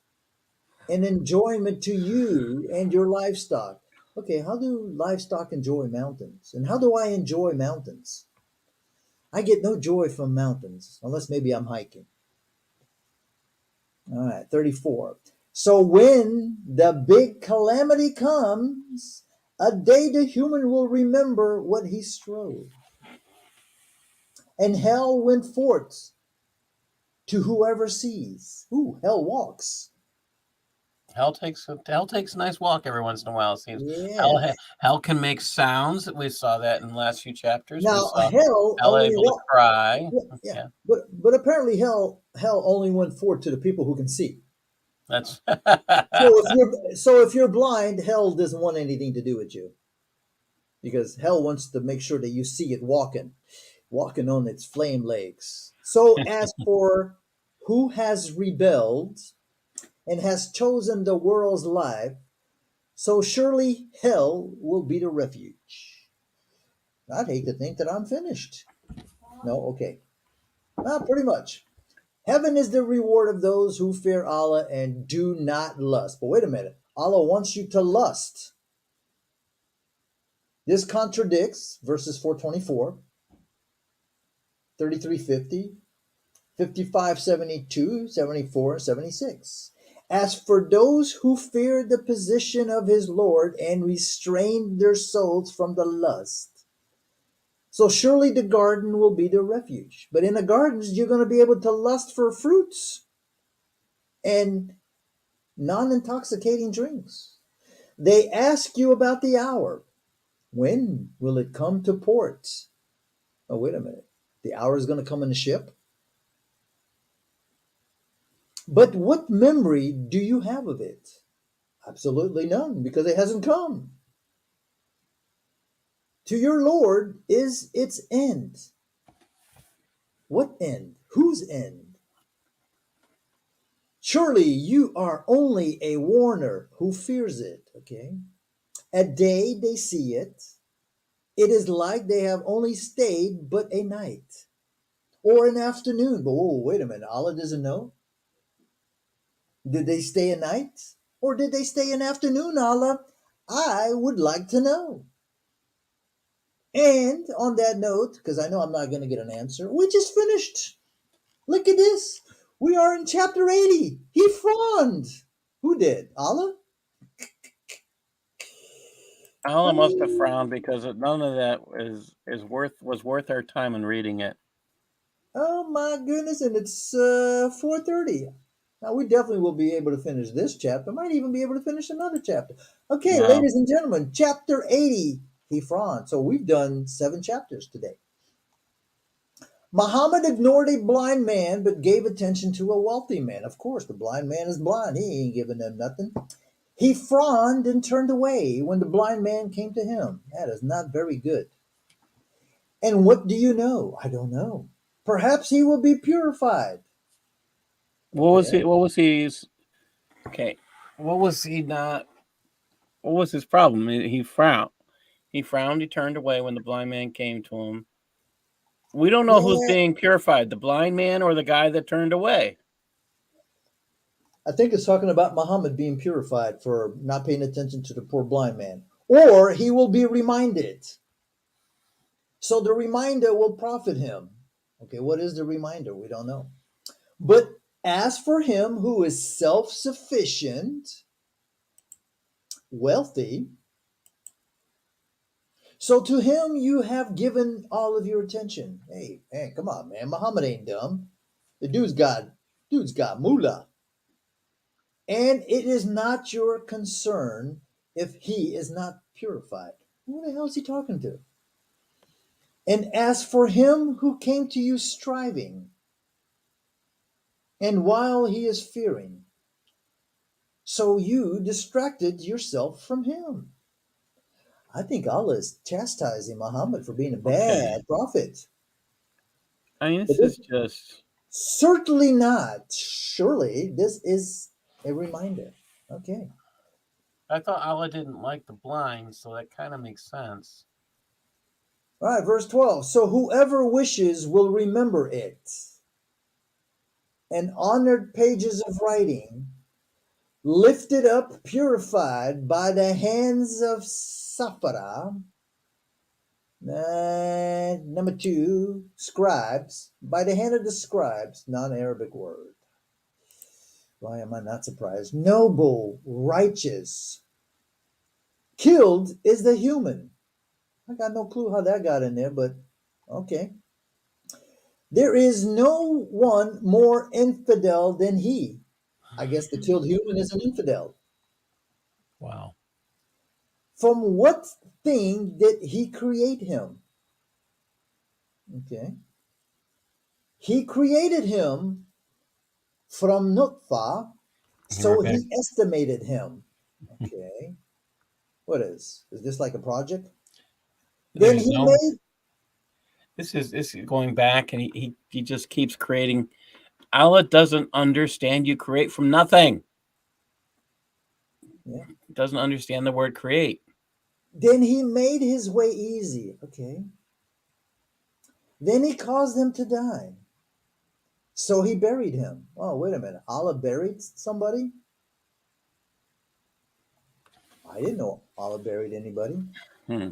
an enjoyment to you and your livestock. Okay, how do livestock enjoy mountains? And how do I enjoy mountains? I get no joy from mountains, unless maybe I'm hiking. All right, 34. So when the big calamity comes, a day the human will remember what he strove. And hell went forth to whoever sees. Ooh, hell walks. Hell takes a nice walk every once in a while. It seems Yes. hell can make sounds. We saw that in the last few chapters. We Now saw hell hell only able to walks. cry. Yeah, Yeah, but apparently hell only went forth to the people who can see. that's So if you're blind, hell doesn't want anything to do with you because hell wants to make sure that you see it walking on its flame legs. So as for who has rebelled and has chosen the world's life, so surely hell will be the refuge. I'd hate to think that I'm finished. No, okay. Well, pretty much. Heaven is the reward of those who fear Allah and do not lust. But wait a minute. Allah wants you to lust. This contradicts verses 424, 3350, 5572, 74, 76. As for those who fear the position of his Lord and restrain their souls from the lust, so surely the garden will be their refuge. But in the gardens, you're going to be able to lust for fruits and non-intoxicating drinks. They ask you about the hour. When will it come to port? Oh, wait a minute. The hour is going to come in a ship? But what memory do you have of it? Absolutely none, because it hasn't come. To your Lord is its end. What end? Whose end? Surely you are only a warner who fears it. Okay. At day they see it. It is like they have only stayed but a night or an afternoon. But whoa, wait a minute. Allah doesn't know. Did they stay a night or did they stay an afternoon, Allah? I would like to know. And on that note, because I know I'm not going to get an answer, we just finished. Look at this. We are in chapter 80. He fawned. Who did? Allah? Allah must have frowned because none of that was worth our time in reading it. Oh my goodness, and it's 4:30. Now we definitely will be able to finish this chapter. Might even be able to finish another chapter. Okay, No. ladies and gentlemen, chapter 80, he fawned. So we've done 7 chapters today. Muhammad ignored a blind man but gave attention to a wealthy man. Of course, the blind man is blind. He ain't giving them nothing. He frowned and turned away when the blind man came to him. That is not very good. And what do you know? I don't know. Perhaps he will be purified. What was Okay. he? What was he? Okay. What was he not? What was his problem? He frowned. He frowned. He turned away when the blind man came to him. We don't know who's Yeah, being purified, the blind man or the guy that turned away. I think it's talking about Muhammad being purified for not paying attention to the poor blind man. Or he will be reminded. So the reminder will profit him. Okay, what is the reminder? We don't know. But as for him who is self sufficient, wealthy, So to him you have given all of your attention. Hey, man, come on, man. Muhammad ain't dumb. The dude's got moolah. And it is not your concern if he is not purified. Who the hell is he talking to? And as for him who came to you striving, and while he is fearing, so you distracted yourself from him. I think Allah is chastising Muhammad for being a bad prophet. I mean, But this is just. certainly not. Surely this is a reminder. Okay. I thought Allah didn't like the blind, so that kind of makes sense. All right, verse 12. So whoever wishes will remember it. And honored pages of writing, lifted up, purified by the hands of Safara. Number 2, scribes, by the hand of the scribes, non-Arabic word. Why am I not surprised? Noble, righteous. Killed is the human. I got no clue how that got in there, but okay. There is no one more infidel than he. I guess the killed human is an infidel. Wow. From what thing did he create him? Okay. He created him from nutfa, so Okay. he estimated him. Okay. What is? Is this like a project? Then There's he no. made. This is going back, and he just keeps creating. Allah doesn't understand you create from nothing. Yeah. Doesn't understand the word create. Then he made his way easy. Okay. Then he caused him to die. So he buried him. Oh, wait a minute. Allah buried somebody? I didn't know Allah buried anybody. Hmm.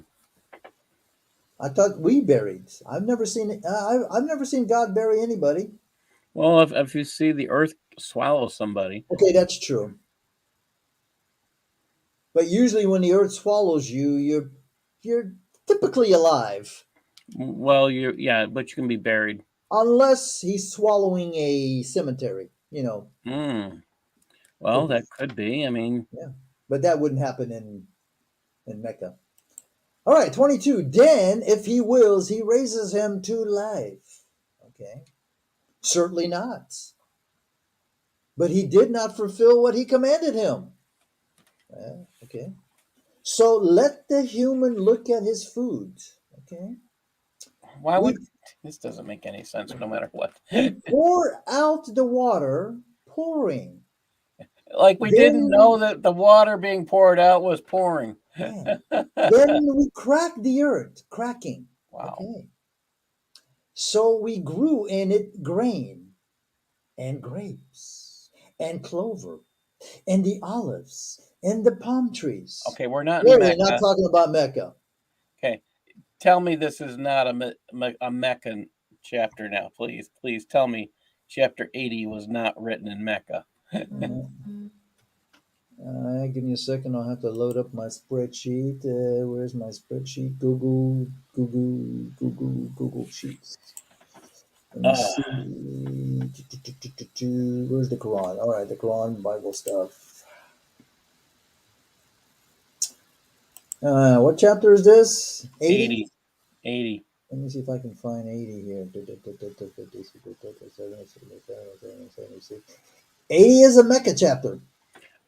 I thought we buried. I've never seen. I've never seen God bury anybody. Well, if you see the earth swallow somebody, Okay, that's true. But usually, when the earth swallows you, you're typically alive, well, but you can be buried. unless he's swallowing a cemetery. Hmm. Well, Could be. that could be. I mean, Yeah, but that wouldn't happen in Mecca. All right, 22. Then, if he wills, he raises him to life. Okay, certainly not. But he did not fulfill what he commanded him. Okay. So let the human look at his food. Okay. why would We this doesn't make any sense? No matter what. we pour out the water, pouring. Like we didn't Then know that the water being poured out was pouring. yeah. Then we crack the earth, cracking. Wow. Okay. So we grew in it grain and grapes and clover and the olives and the palm trees. Okay, we're not in Clearly not Mecca. talking about Mecca. Okay, tell me this is not a Meccan chapter now, please. Please tell me chapter 80 was not written in Mecca. Give me a second. I'll have to load up my spreadsheet. Where's my spreadsheet? Google Sheets. Let me see. Where's the Quran? All right, the Quran, Bible stuff. What chapter is this? 80? 80. Let me see if I can find 80 here. 80 is a Mecca chapter.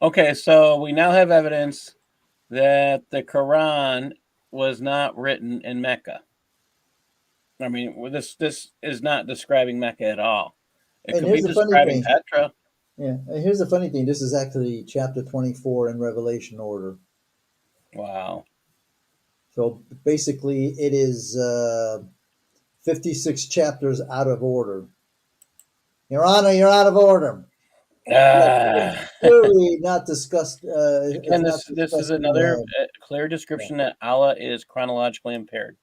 Okay, so we now have evidence that the Quran was not written in Mecca. I mean, this is not describing Mecca at all. It And could here's be the funny describing thing. Petra. Yeah, and here's the funny thing. This is actually chapter 24 in Revelation order. Wow. So basically, it is 56 chapters out of order. Your Honor, you're out of order. Yeah, Ah. clearly not discussed. Again, It's not this is discussing. another clear Yeah. description that Allah is chronologically impaired.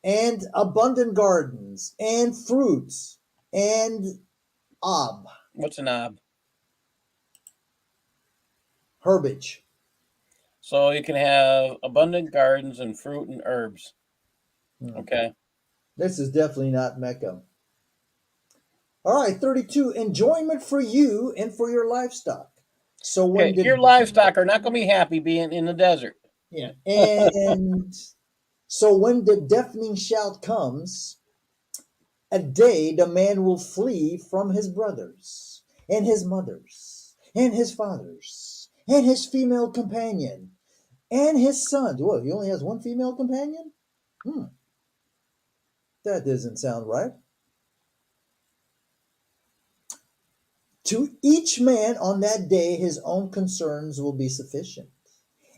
And abundant gardens, and fruits, and What's an ob? herbage. So you can have abundant gardens and fruit and herbs. Okay. This is definitely not Mecca. All right, 32. Enjoyment for you and for your livestock. So when Okay. Your livestock are not going to be happy being in the desert. yeah, and so when the deafening shout comes, a day the man will flee from his brothers and his mothers and his fathers and his female companion and his sons. What? He only has one female companion? That doesn't sound right. To each man on that day, his own concerns will be sufficient,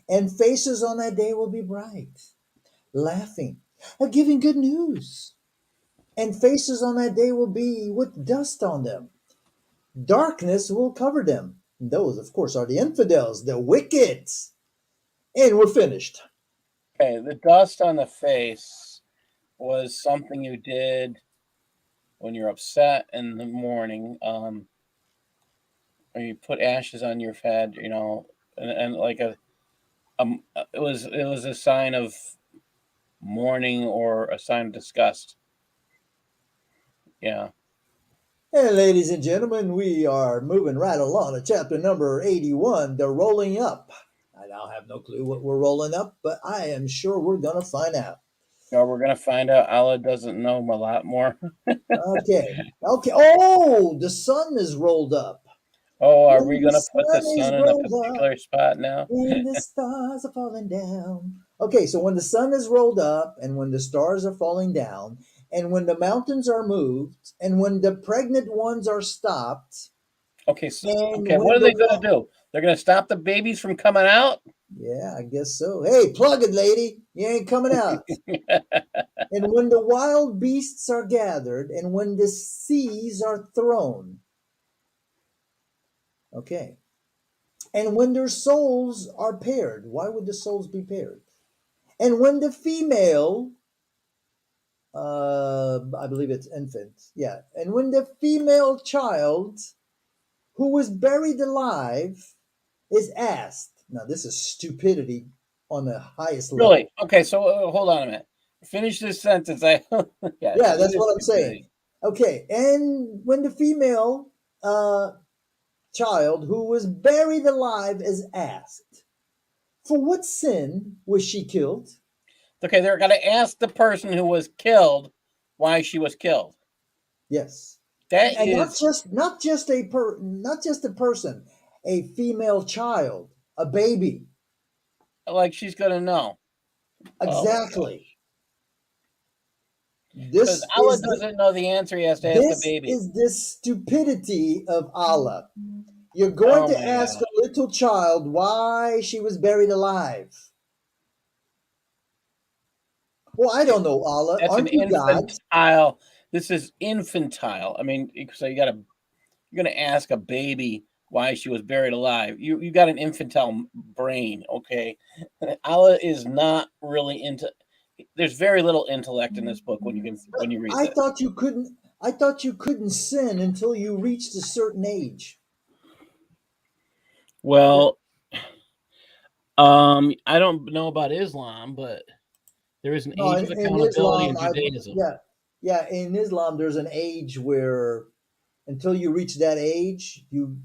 and faces on that day will be bright, laughing, giving good news. And faces on that day will be with dust on them. Darkness will cover them. Those, of course, are the infidels, the wicked. And we're finished. Okay. The dust on the face was something you did when you're upset in the morning. Or you put ashes on your head, and like it was a sign of mourning or a sign of disgust. Yeah. And ladies and gentlemen, we are moving right along to chapter number 81, the rolling up. I now have no clue what we're rolling up, but I am sure we're going to find out. No, we're gonna find out Allah doesn't know a lot more. Okay. Okay. Oh, the sun is rolled up. Oh, are When we the gonna put the sun is sun in a rolled up, particular spot now? when the stars are falling down. Okay, so when the sun is rolled up, and when the stars are falling down, and when the mountains are moved, and when the pregnant ones are stopped, Okay, so, and okay, what when are the they gonna do? They're gonna stop the babies from coming out? yeah, I guess so. Hey, plug it, lady. You ain't coming out. And when the wild beasts are gathered, and when the seas are thrown. Okay. And when their souls are paired. Why would the souls be paired? And when the female, I believe it's infant, yeah. And when the female child who was buried alive is asked. Now, this is stupidity on the highest Really? level. Okay, so hold on a minute. Finish this sentence. Yes, Yeah, it that's is what I'm saying. stupidity. Okay, and when the female uh, child who was buried alive is asked, for what sin was she killed? Okay, they're gonna ask the person who was killed why she was killed. Yes, That and is not just a person, a female child, a baby. like she's gonna know. Oh my Exactly. gosh. Because This Allah is the doesn't know the answer, he has to ask the this baby. is the stupidity of Allah. You're going Oh to my ask god. a little child why she was buried alive. Well, I don't know, Allah. That's an Aren't you God? infantile. This is infantile. I mean, so you're gonna ask a baby why she was buried alive. You got an infantile brain, okay? Allah is not really into. There's very little intellect in this book when you read I this. thought you couldn't. I thought you couldn't sin until you reached a certain age. Well, I don't know about Islam, but there is an No, age of in accountability Islam, in Judaism. yeah, in Islam, there's an age where until you reach that age, you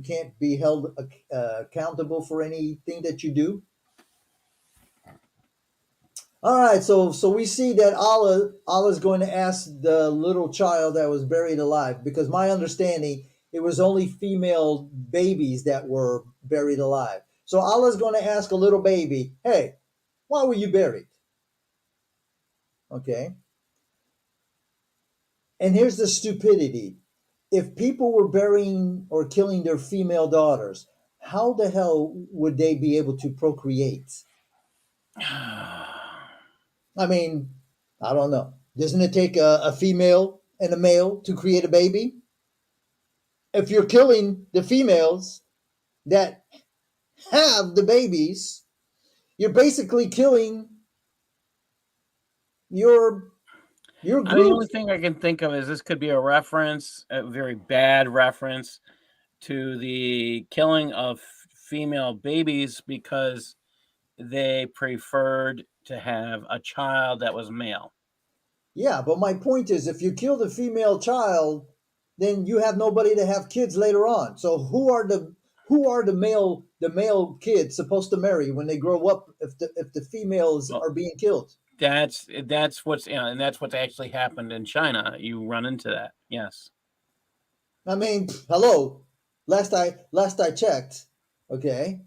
can't be held accountable for anything that you do. All right, so we see that Allah's going to ask the little child that was buried alive, because my understanding it was only female babies that were buried alive. So Allah's going to ask a little baby, "Hey, why were you buried?" Okay, and here's the stupidity: if people were burying or killing their female daughters, how the hell would they be able to procreate? I mean, I don't know. Doesn't it take a female and a male to create a baby? If you're killing the females that have the babies, you're basically killing your your I mean, the group. only thing I can think of is this could be a reference, a very bad reference to the killing of female babies because they preferred to have a child that was male. Yeah, but my point is, if you kill the female child, then you have nobody to have kids later on. So who are the male kids supposed to marry when they grow up if the females Well, are being killed? that's what's and that's what's actually happened in China. You run into that. Yes. I mean, hello. Last I checked, okay.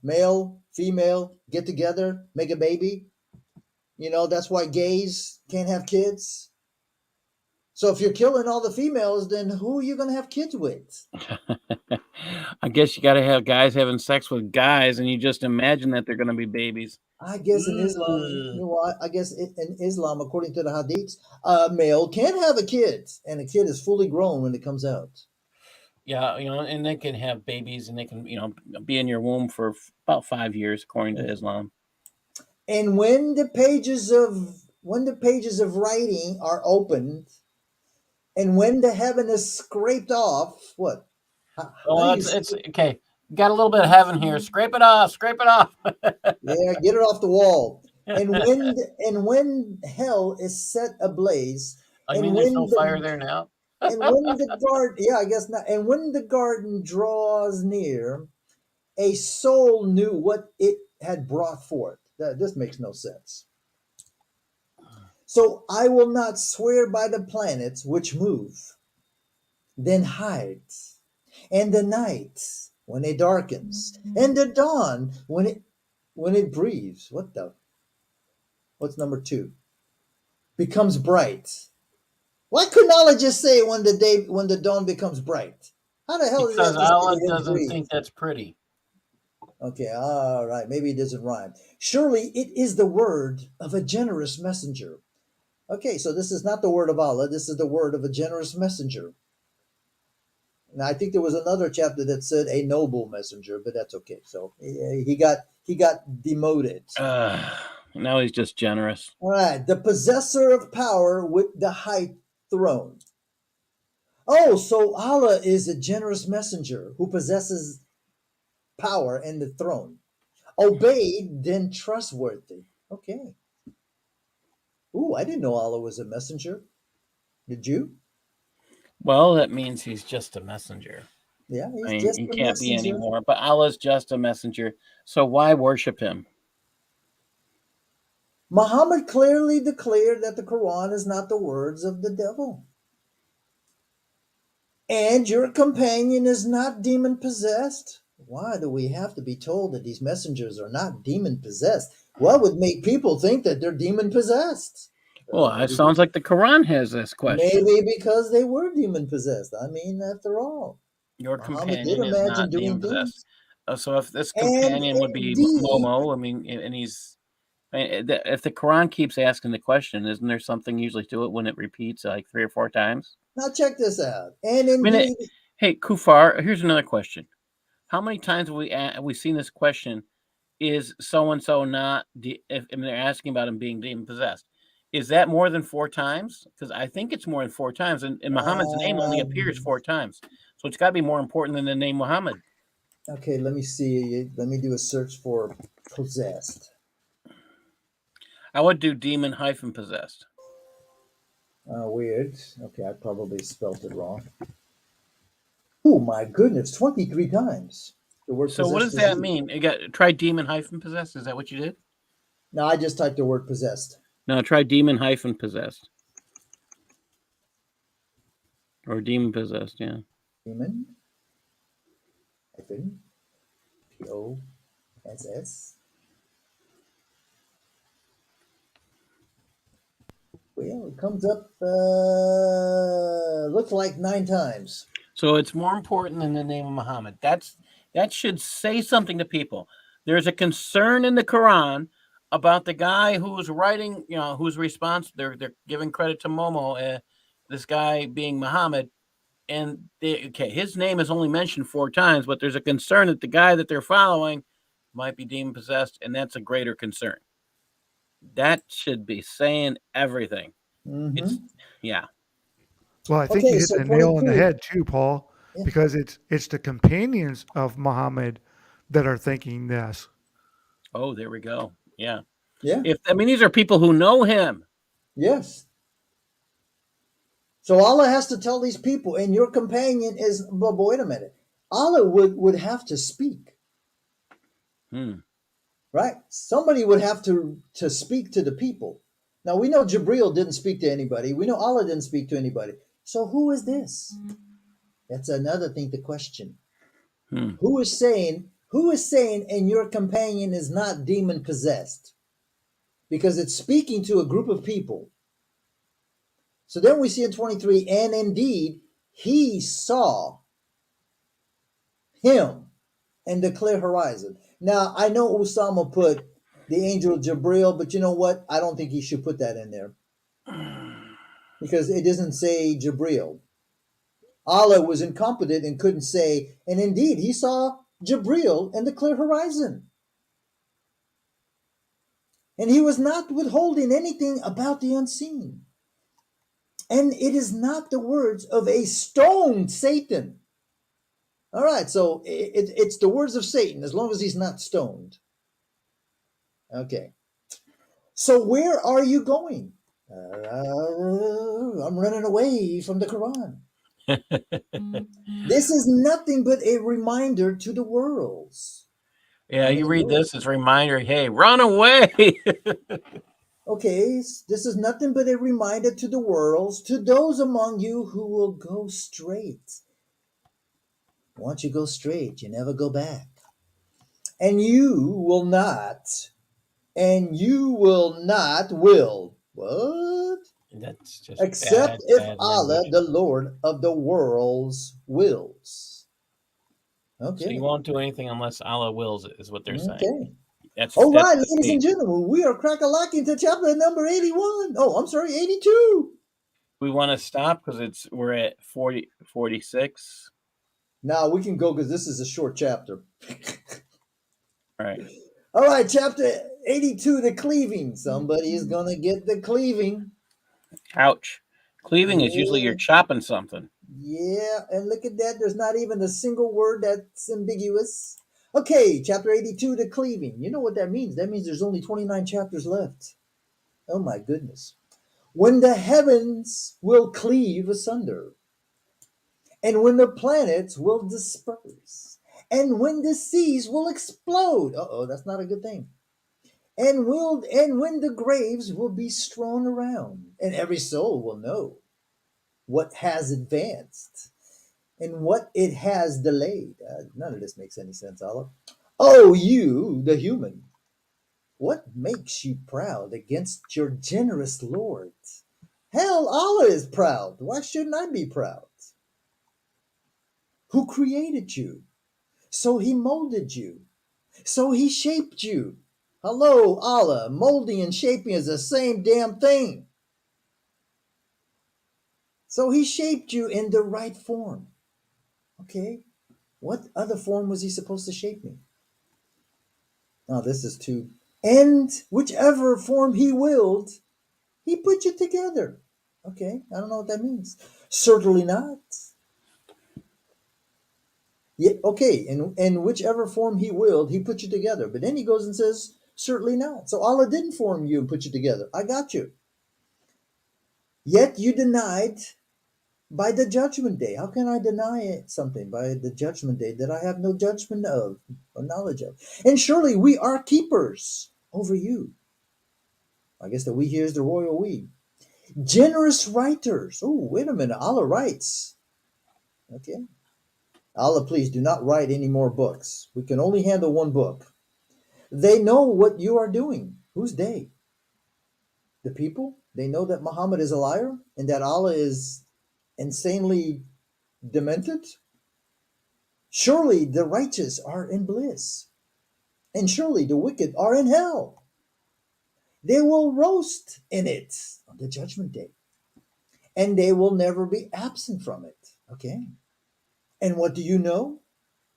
Male, female, get together, make a baby. That's why gays can't have kids. So if you're killing all the females, then who are you going to have kids with? I guess you got to have guys having sex with guys, and you just imagine that they're going to be babies. I guess in Islam, Ugh. I guess in Islam, according to the Hadiths, a male can have a kid, and a kid is fully grown when it comes out. Yeah, and they can have babies, and they can, be in your womb for about 5 years, according to Islam. And when the pages of writing are opened, and when the heaven is scraped off, what? Well, it's okay. Got a little bit of heaven here. Scrape it off. Scrape it off. Yeah, get it off the wall. And when hell is set ablaze, I and mean, there's no when fire the there now. and when the garden, yeah, I guess not. And when the garden draws near, a soul knew what it had brought forth. This makes no sense. So I will not swear by the planets which move, then hides, and the night when it darkens, and the dawn when it breathes. What's number 2? Becomes bright. Why couldn't Allah just say when the dawn becomes bright? How the hell does Because that just say Allah it didn't doesn't breathe? think that's pretty. Okay, all right, maybe it doesn't rhyme. Surely it is the word of a generous messenger. Okay, so this is not the word of Allah. This is the word of a generous messenger. Now, I think there was another chapter that said a noble messenger, but that's okay. So he got demoted. Now he's just generous. All right, the possessor of power with the high throne. Oh, so Allah is a generous messenger who possesses power and the throne. Obeyed, then trustworthy. Okay. Ooh, I didn't know Allah was a messenger. Did you? Well, that means he's just a messenger. Yeah, I he's mean, just he a can't be messenger. anymore. But Allah's just a messenger. So why worship him? Muhammad clearly declared that the Quran is not the words of the devil. And your companion is not demon possessed. Why do we have to be told that these messengers are not demon possessed? What would make people think that they're demon possessed? Well, it sounds like the Quran has this question. Maybe because they were demon possessed. I mean, after all, Your Muhammad did companion is imagine not demon doing possessed. things. So if this And companion would be indeed, Momo, I mean, and he's if the Quran keeps asking the question, isn't there something usually to it when it repeats like 3 or 4 times? now check this out. And I mean, indeed, hey, Kufar, here's another question. How many times have we seen this question? Is so and so not? If they're asking about him being demon possessed, is that more than 4 times? Because I think it's more than 4 times, and Muhammad's name only appears 4 times, so it's got to be more important than the name Muhammad. okay, let me see. Let me do a search for possessed. I would do demon hyphen possessed. Weird. Okay, I probably spelled it wrong. Oh my goodness, 23 times. The word So what possessed does is that used. mean? Try demon hyphen possessed. Is that what you did? No, I just typed the word possessed. No, try demon hyphen possessed. Or demon possessed, yeah. Demon hyphen Poss. Well, it comes up, looks like 9 times. So it's more important than the name of Muhammad. That should say something to people. There's a concern in the Quran about the guy who's writing, who's responsible. They're giving credit to Momo, this guy being Muhammad, and his name is only mentioned 4 times, but there's a concern that the guy that they're following might be demon possessed, and that's a greater concern. That should be saying everything. It's yeah. Well, I think Okay, you hit so the nail on the 22. head too, Paul, Yeah. because it's the companions of Muhammad that are thinking this. Oh, there we go. Yeah. Yeah. These are people who know him. Yes. So Allah has to tell these people, and your companion is, but wait a minute. Allah would have to speak, right? Somebody would have to speak to the people. Now we know Jibril didn't speak to anybody. We know Allah didn't speak to anybody. So who is this? That's another thing to question. Who is saying, and your companion is not demon possessed? Because it's speaking to a group of people. So then we see in 23, and indeed he saw him in the clear horizon. Now I know Usama put the angel Jibril, but you know what? I don't think he should put that in there because it doesn't say Jibril. Allah was incompetent and couldn't say, and indeed he saw Jibril in the clear horizon. And he was not withholding anything about the unseen. And it is not the words of a stoned Satan. All right, so it's the words of Satan as long as he's not stoned. Okay. So where are you going? I'm running away from the Quran. This is nothing but a reminder to the worlds. Yeah, you read this as a reminder, hey, run away. Okay, this is nothing but a reminder to the worlds, to those among you who will go straight. Once you go straight, you never go back. And you will not, will. What? That's just Except if bad Allah, language. the Lord of the worlds, wills. Okay. So you won't do anything unless Allah wills it, is what they're saying. Okay. That's All right, the ladies and gentlemen, we are crack-a-lacking to chapter number 81. Oh, I'm sorry, 82. We want to stop because we're at 46. Now we can go because this is a short chapter. All right. All right, chapter 82, the cleaving. Somebody is going to get the cleaving. Ouch. Cleaving is usually you're chopping something. Yeah, and look at that. There's not even a single word that's ambiguous. Okay, chapter 82, the cleaving. You know what that means? That means there's only 29 chapters left. Oh my goodness. When the heavens will cleave asunder, and when the planets will disperse, and when the seas will explode. Uh-oh, that's not a good thing. And when the graves will be strewn around, and every soul will know what has advanced and what it has delayed. None of this makes any sense, Allah. Oh, you, the human, what makes you proud against your generous Lord? Hell, Allah is proud. Why shouldn't I be proud? Who created you? So he molded you. So he shaped you. Hello, Allah. Molding and shaping is the same damn thing. So he shaped you in the right form. Okay. What other form was he supposed to shape me? Oh, this is too. And whichever form he willed, he put you together. Okay. I don't know what that means. Certainly not. Yeah, okay, and whichever form he willed, he put you together. But then he goes and says, certainly not. So Allah didn't form you and put you together. I got you. Yet you denied by the judgment day. How can I deny something by the judgment day that I have no judgment of or knowledge of? And surely we are keepers over you. I guess the we here is the royal we. Generous writers. Oh, wait a minute. Allah writes. Okay. Allah, please do not write any more books. We can only handle one book. They know what you are doing. Who's they? The people? They know that Muhammad is a liar and that Allah is insanely demented? Surely the righteous are in bliss, and surely the wicked are in hell. They will roast in it on the judgment day, and they will never be absent from it. Okay. And what do you know?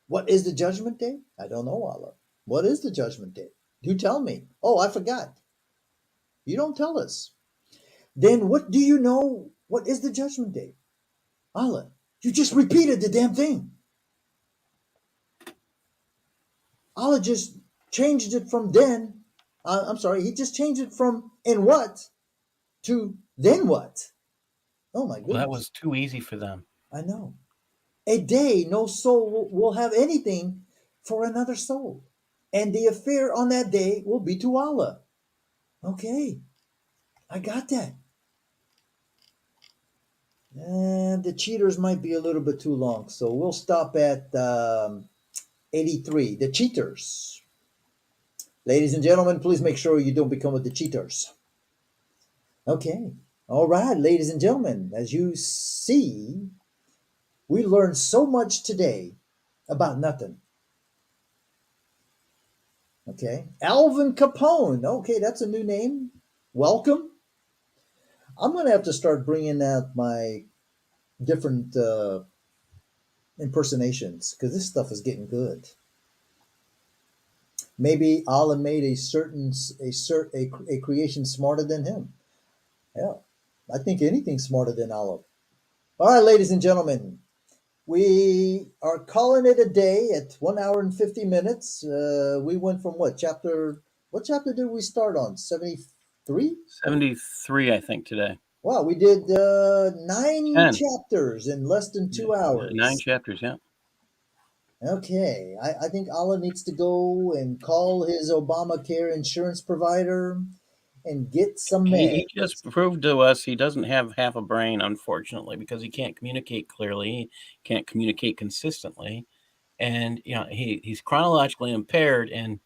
What is the judgment day? I don't know, Allah. What is the judgment day? You tell me. Oh, I forgot. You don't tell us. Then what do you know? What is the judgment day? Allah, you just repeated the damn thing. Allah just changed it from then. I'm sorry, he just changed it from "and what" to "then what." Oh my Well, that goodness. was too easy for them. I know. A day no soul will have anything for another soul. And the affair on that day will be to Allah. Okay, I got that. And the cheaters might be a little bit too long, so we'll stop at 83. The cheaters. Ladies and gentlemen, please make sure you don't become with the cheaters. Okay. All right, ladies and gentlemen, as you see, we learned so much today about nothing. Okay. Alvin Capone. Okay, that's a new name. Welcome. I'm going to have to start bringing out my different impersonations because this stuff is getting good. Maybe Allah made a creation smarter than him. Yeah, I think anything's smarter than Allah. All right, ladies and gentlemen, we are calling it a day at 1 hour and 50 minutes. We went from what chapter? What chapter did we start on? 73. 73, I think, today. Wow, we did 9 10. chapters in less than Yeah, 2 9 hours. chapters, yeah. Okay, I think Allah needs to go and call his Obamacare insurance provider and get some He meds. just proved to us he doesn't have half a brain, unfortunately, because he can't communicate clearly, he can't communicate consistently, and he's chronologically impaired, and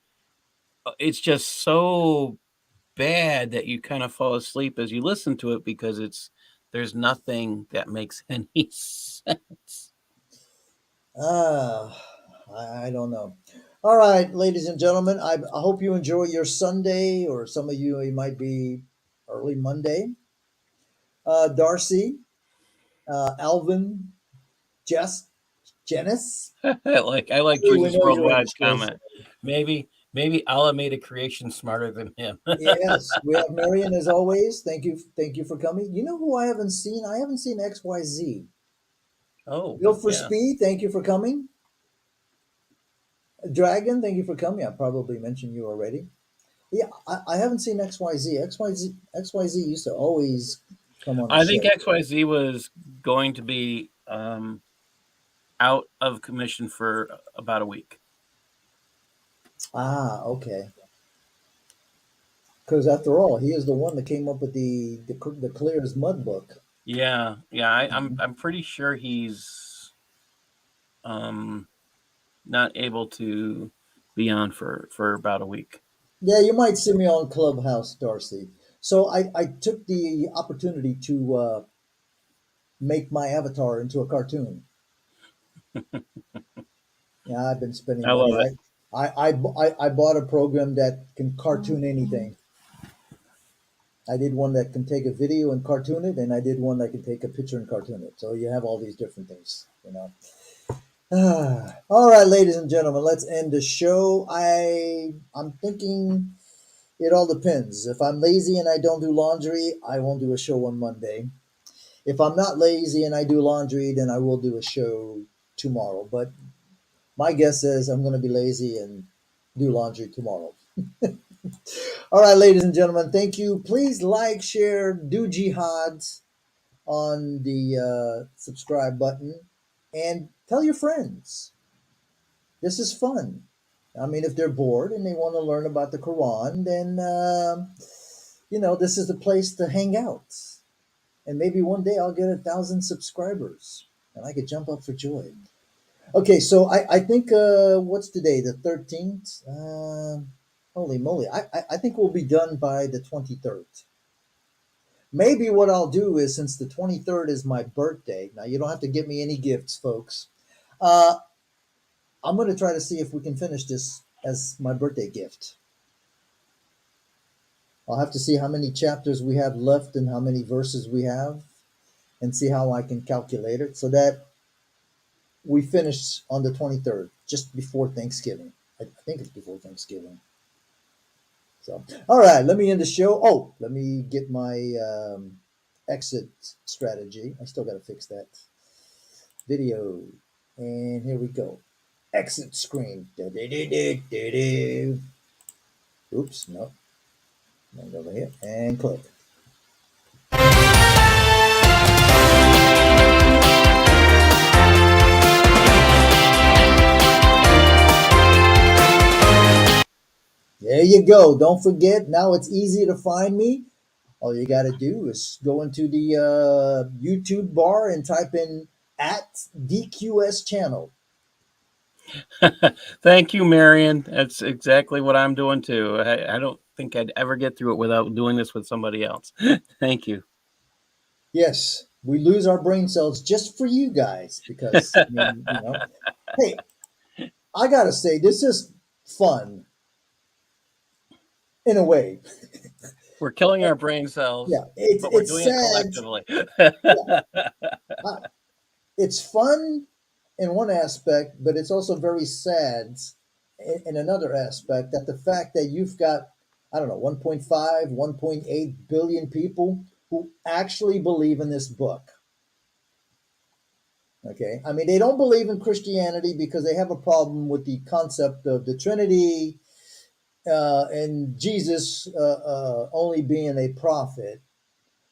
it's just so bad that you kind of fall asleep as you listen to it because there's nothing that makes any sense. Ah, I don't know. All right, ladies and gentlemen, I hope you enjoy your Sunday, or some of you, it might be early Monday. Darcy, Alvin, Jess, Janice, I like we Jesus know you're in the Worldwide's show. comment. Maybe Allah made a creation smarter than him. Yes, we have Marion as always. Thank you for coming. You know who I haven't seen? I haven't seen XYZ. Oh, Bill for yeah. Speed, thank you for coming. Dragon, thank you for coming. I probably mentioned you already. Yeah, I haven't seen XYZ. XYZ used to always come on the I think show. XYZ was going to be out of commission for about a week. Ah, okay. Because after all, he is the one that came up with the clear as mud book. Yeah, I'm pretty sure he's um not able to be on for about a week. Yeah, you might see me on Clubhouse, Darcy. So I took the opportunity to make my avatar into a cartoon. Yeah, I've been spending I money. love it. I bought a program that can cartoon anything. I did one that can take a video and cartoon it, and I did one that can take a picture and cartoon it. So you have all these different things, you know. All right, ladies and gentlemen, let's end the show. I'm thinking it all depends. If I'm lazy and I don't do laundry, I won't do a show on Monday. If I'm not lazy and I do laundry, then I will do a show tomorrow. But my guess is I'm going to be lazy and do laundry tomorrow. All right, ladies and gentlemen, thank you. Please like, share, do jihad on the subscribe button, and tell your friends. This is fun. I mean, if they're bored and they want to learn about the Quran, then this is the place to hang out. And maybe one day I'll get 1,000 subscribers, and I could jump up for joy. Okay, so I think what's today? The 13th. Holy moly! I think we'll be done by the 23rd. Maybe what I'll do is, since the 23rd is my birthday, now you don't have to give me any gifts, folks. Uh, I'm going to try to see if we can finish this as my birthday gift. I'll have to see how many chapters we have left and how many verses we have, and see how I can calculate it so that we finish on the 23rd, just before Thanksgiving. I think it's before Thanksgiving. So, all right, let me end the show. Oh, let me get my exit strategy. I still got to fix that video. And here we go. Exit screen. Da-da-da-da-da-da. Oops, no. Go over here and click. There you go. Don't forget, now it's easy to find me. All you got to do is go into the YouTube bar and type in at D.Q.S channel. Thank you, Marion. That's exactly what I'm doing too. I don't think I'd ever get through it without doing this with somebody else. Thank you. Yes, we lose our brain cells just for you guys because, I mean, hey, I got to say, this is fun in a way. We're killing our brain cells, Yeah, it's but we're it's doing it sad. collectively. Yeah, I- it's fun in one aspect, but it's also very sad in another aspect that the fact that you've got, I don't know, 1.5, 1.8 billion people who actually believe in this book. Okay. I mean, they don't believe in Christianity because they have a problem with the concept of the Trinity and Jesus only being a prophet.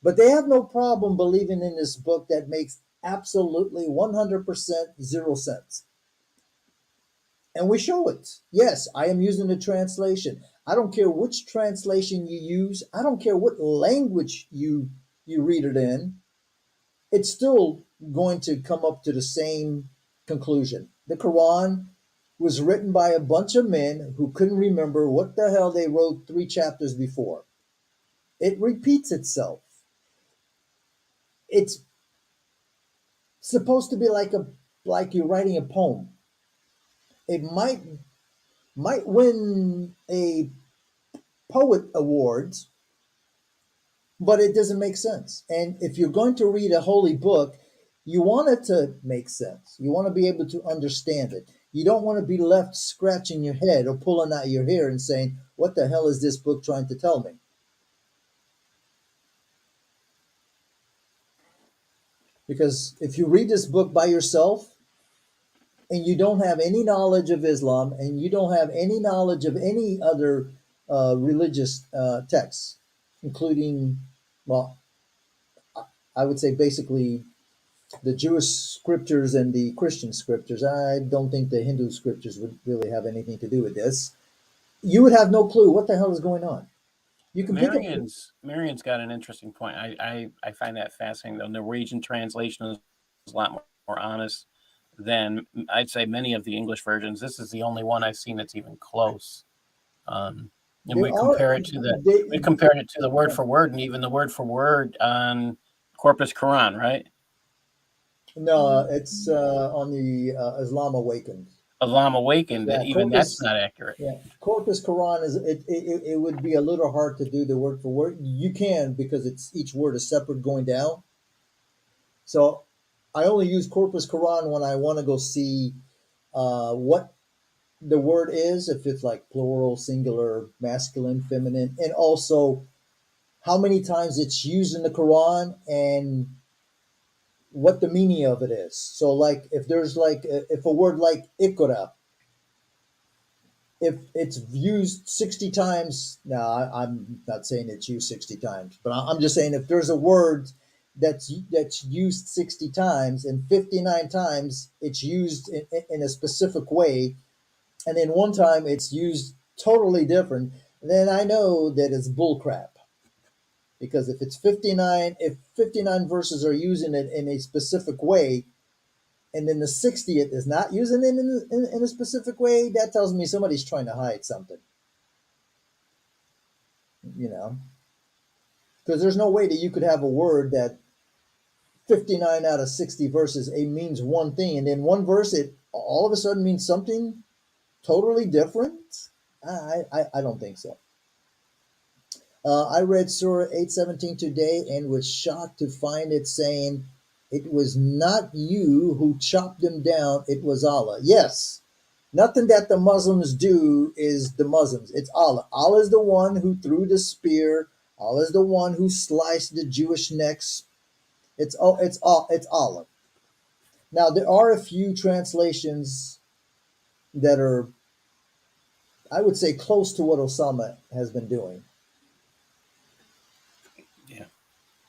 But they have no problem believing in this book that makes absolutely 100% zero sense. And we show it. Yes, I am using the translation. I don't care which translation you use. I don't care what language you read it in. It's still going to come up to the same conclusion. The Quran was written by a bunch of men who couldn't remember what the hell they wrote 3 chapters before. It repeats itself. It's supposed to be like you're writing a poem. It might win a poet awards, but it doesn't make sense. And if you're going to read a holy book, you want it to make sense. You want to be able to understand it. You don't want to be left scratching your head or pulling out your hair and saying, "What the hell is this book trying to tell me?" Because if you read this book by yourself and you don't have any knowledge of Islam and you don't have any knowledge of any other religious texts, including, well, I would say basically the Jewish scriptures and the Christian scriptures. I don't think the Hindu scriptures would really have anything to do with this. You would have no clue what the hell is going on. You can pick up. Marion's got an interesting point. I find that fascinating. The Norwegian translation is a lot more honest than I'd say many of the English versions. This is the only one I've seen that's even close. And There are we compared it to the word for word, and even the word for word on Corpus Quran, right? no, it's on the Islam Awakened. Islam Awakened, Yeah, even that's not accurate. Yeah, Corpus Quran is it would be a little hard to do the word for word. You can because it's each word is separate going down. So I only use Corpus Quran when I want to go see what the word is, if it's like plural, singular, masculine, feminine, and also how many times it's used in the Quran and what the meaning of it is. So like if there's like if a word like ikra, if it's used 60 times, now I'm not saying it's used 60 times, but I'm just saying if there's a word that's used 60 times and 59 times it's used in a specific way, and then one time it's used totally different, then I know that it's bullcrap. Because if it's 59, if 59 verses are using it in a specific way, and then the 60th is not using it in a specific way, that tells me somebody's trying to hide something. You know, because there's no way that you could have a word that 59 out of 60 verses it means one thing, and then one verse it all of a sudden means something totally different. I don't think so. I read Surah 817 today and was shocked to find it saying, "It was not you who chopped them down, it was Allah." Yes, nothing that the Muslims do is the Muslims. It's Allah. Allah is the one who threw the spear. Allah is the one who sliced the Jewish necks. It's Allah. Now there are a few translations that are I would say close to what Osama has been doing. Yeah.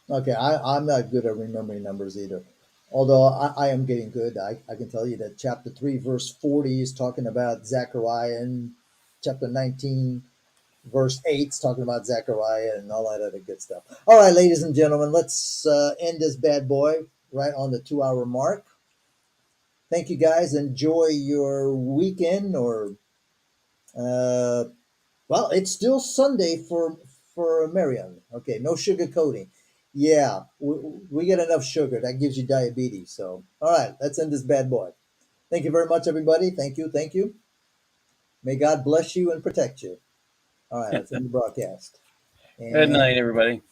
Okay, I'm not good at remembering numbers either. Although I am getting good. I can tell you that chapter 3, verse 40 is talking about Zechariah, and chapter 19, verse 8 is talking about Zechariah and all that other good stuff. All right, ladies and gentlemen, let's end this bad boy right on the 2 hour mark. Thank you guys. Enjoy your weekend or uh, well, it's still Sunday for Marion. Okay, no sugar coating. Yeah, we get enough sugar. That gives you diabetes. So, all right, let's end this bad boy. Thank you very much, everybody. Thank you. Thank you. May God bless you and protect you. All right, let's end the broadcast. Good And night, everybody.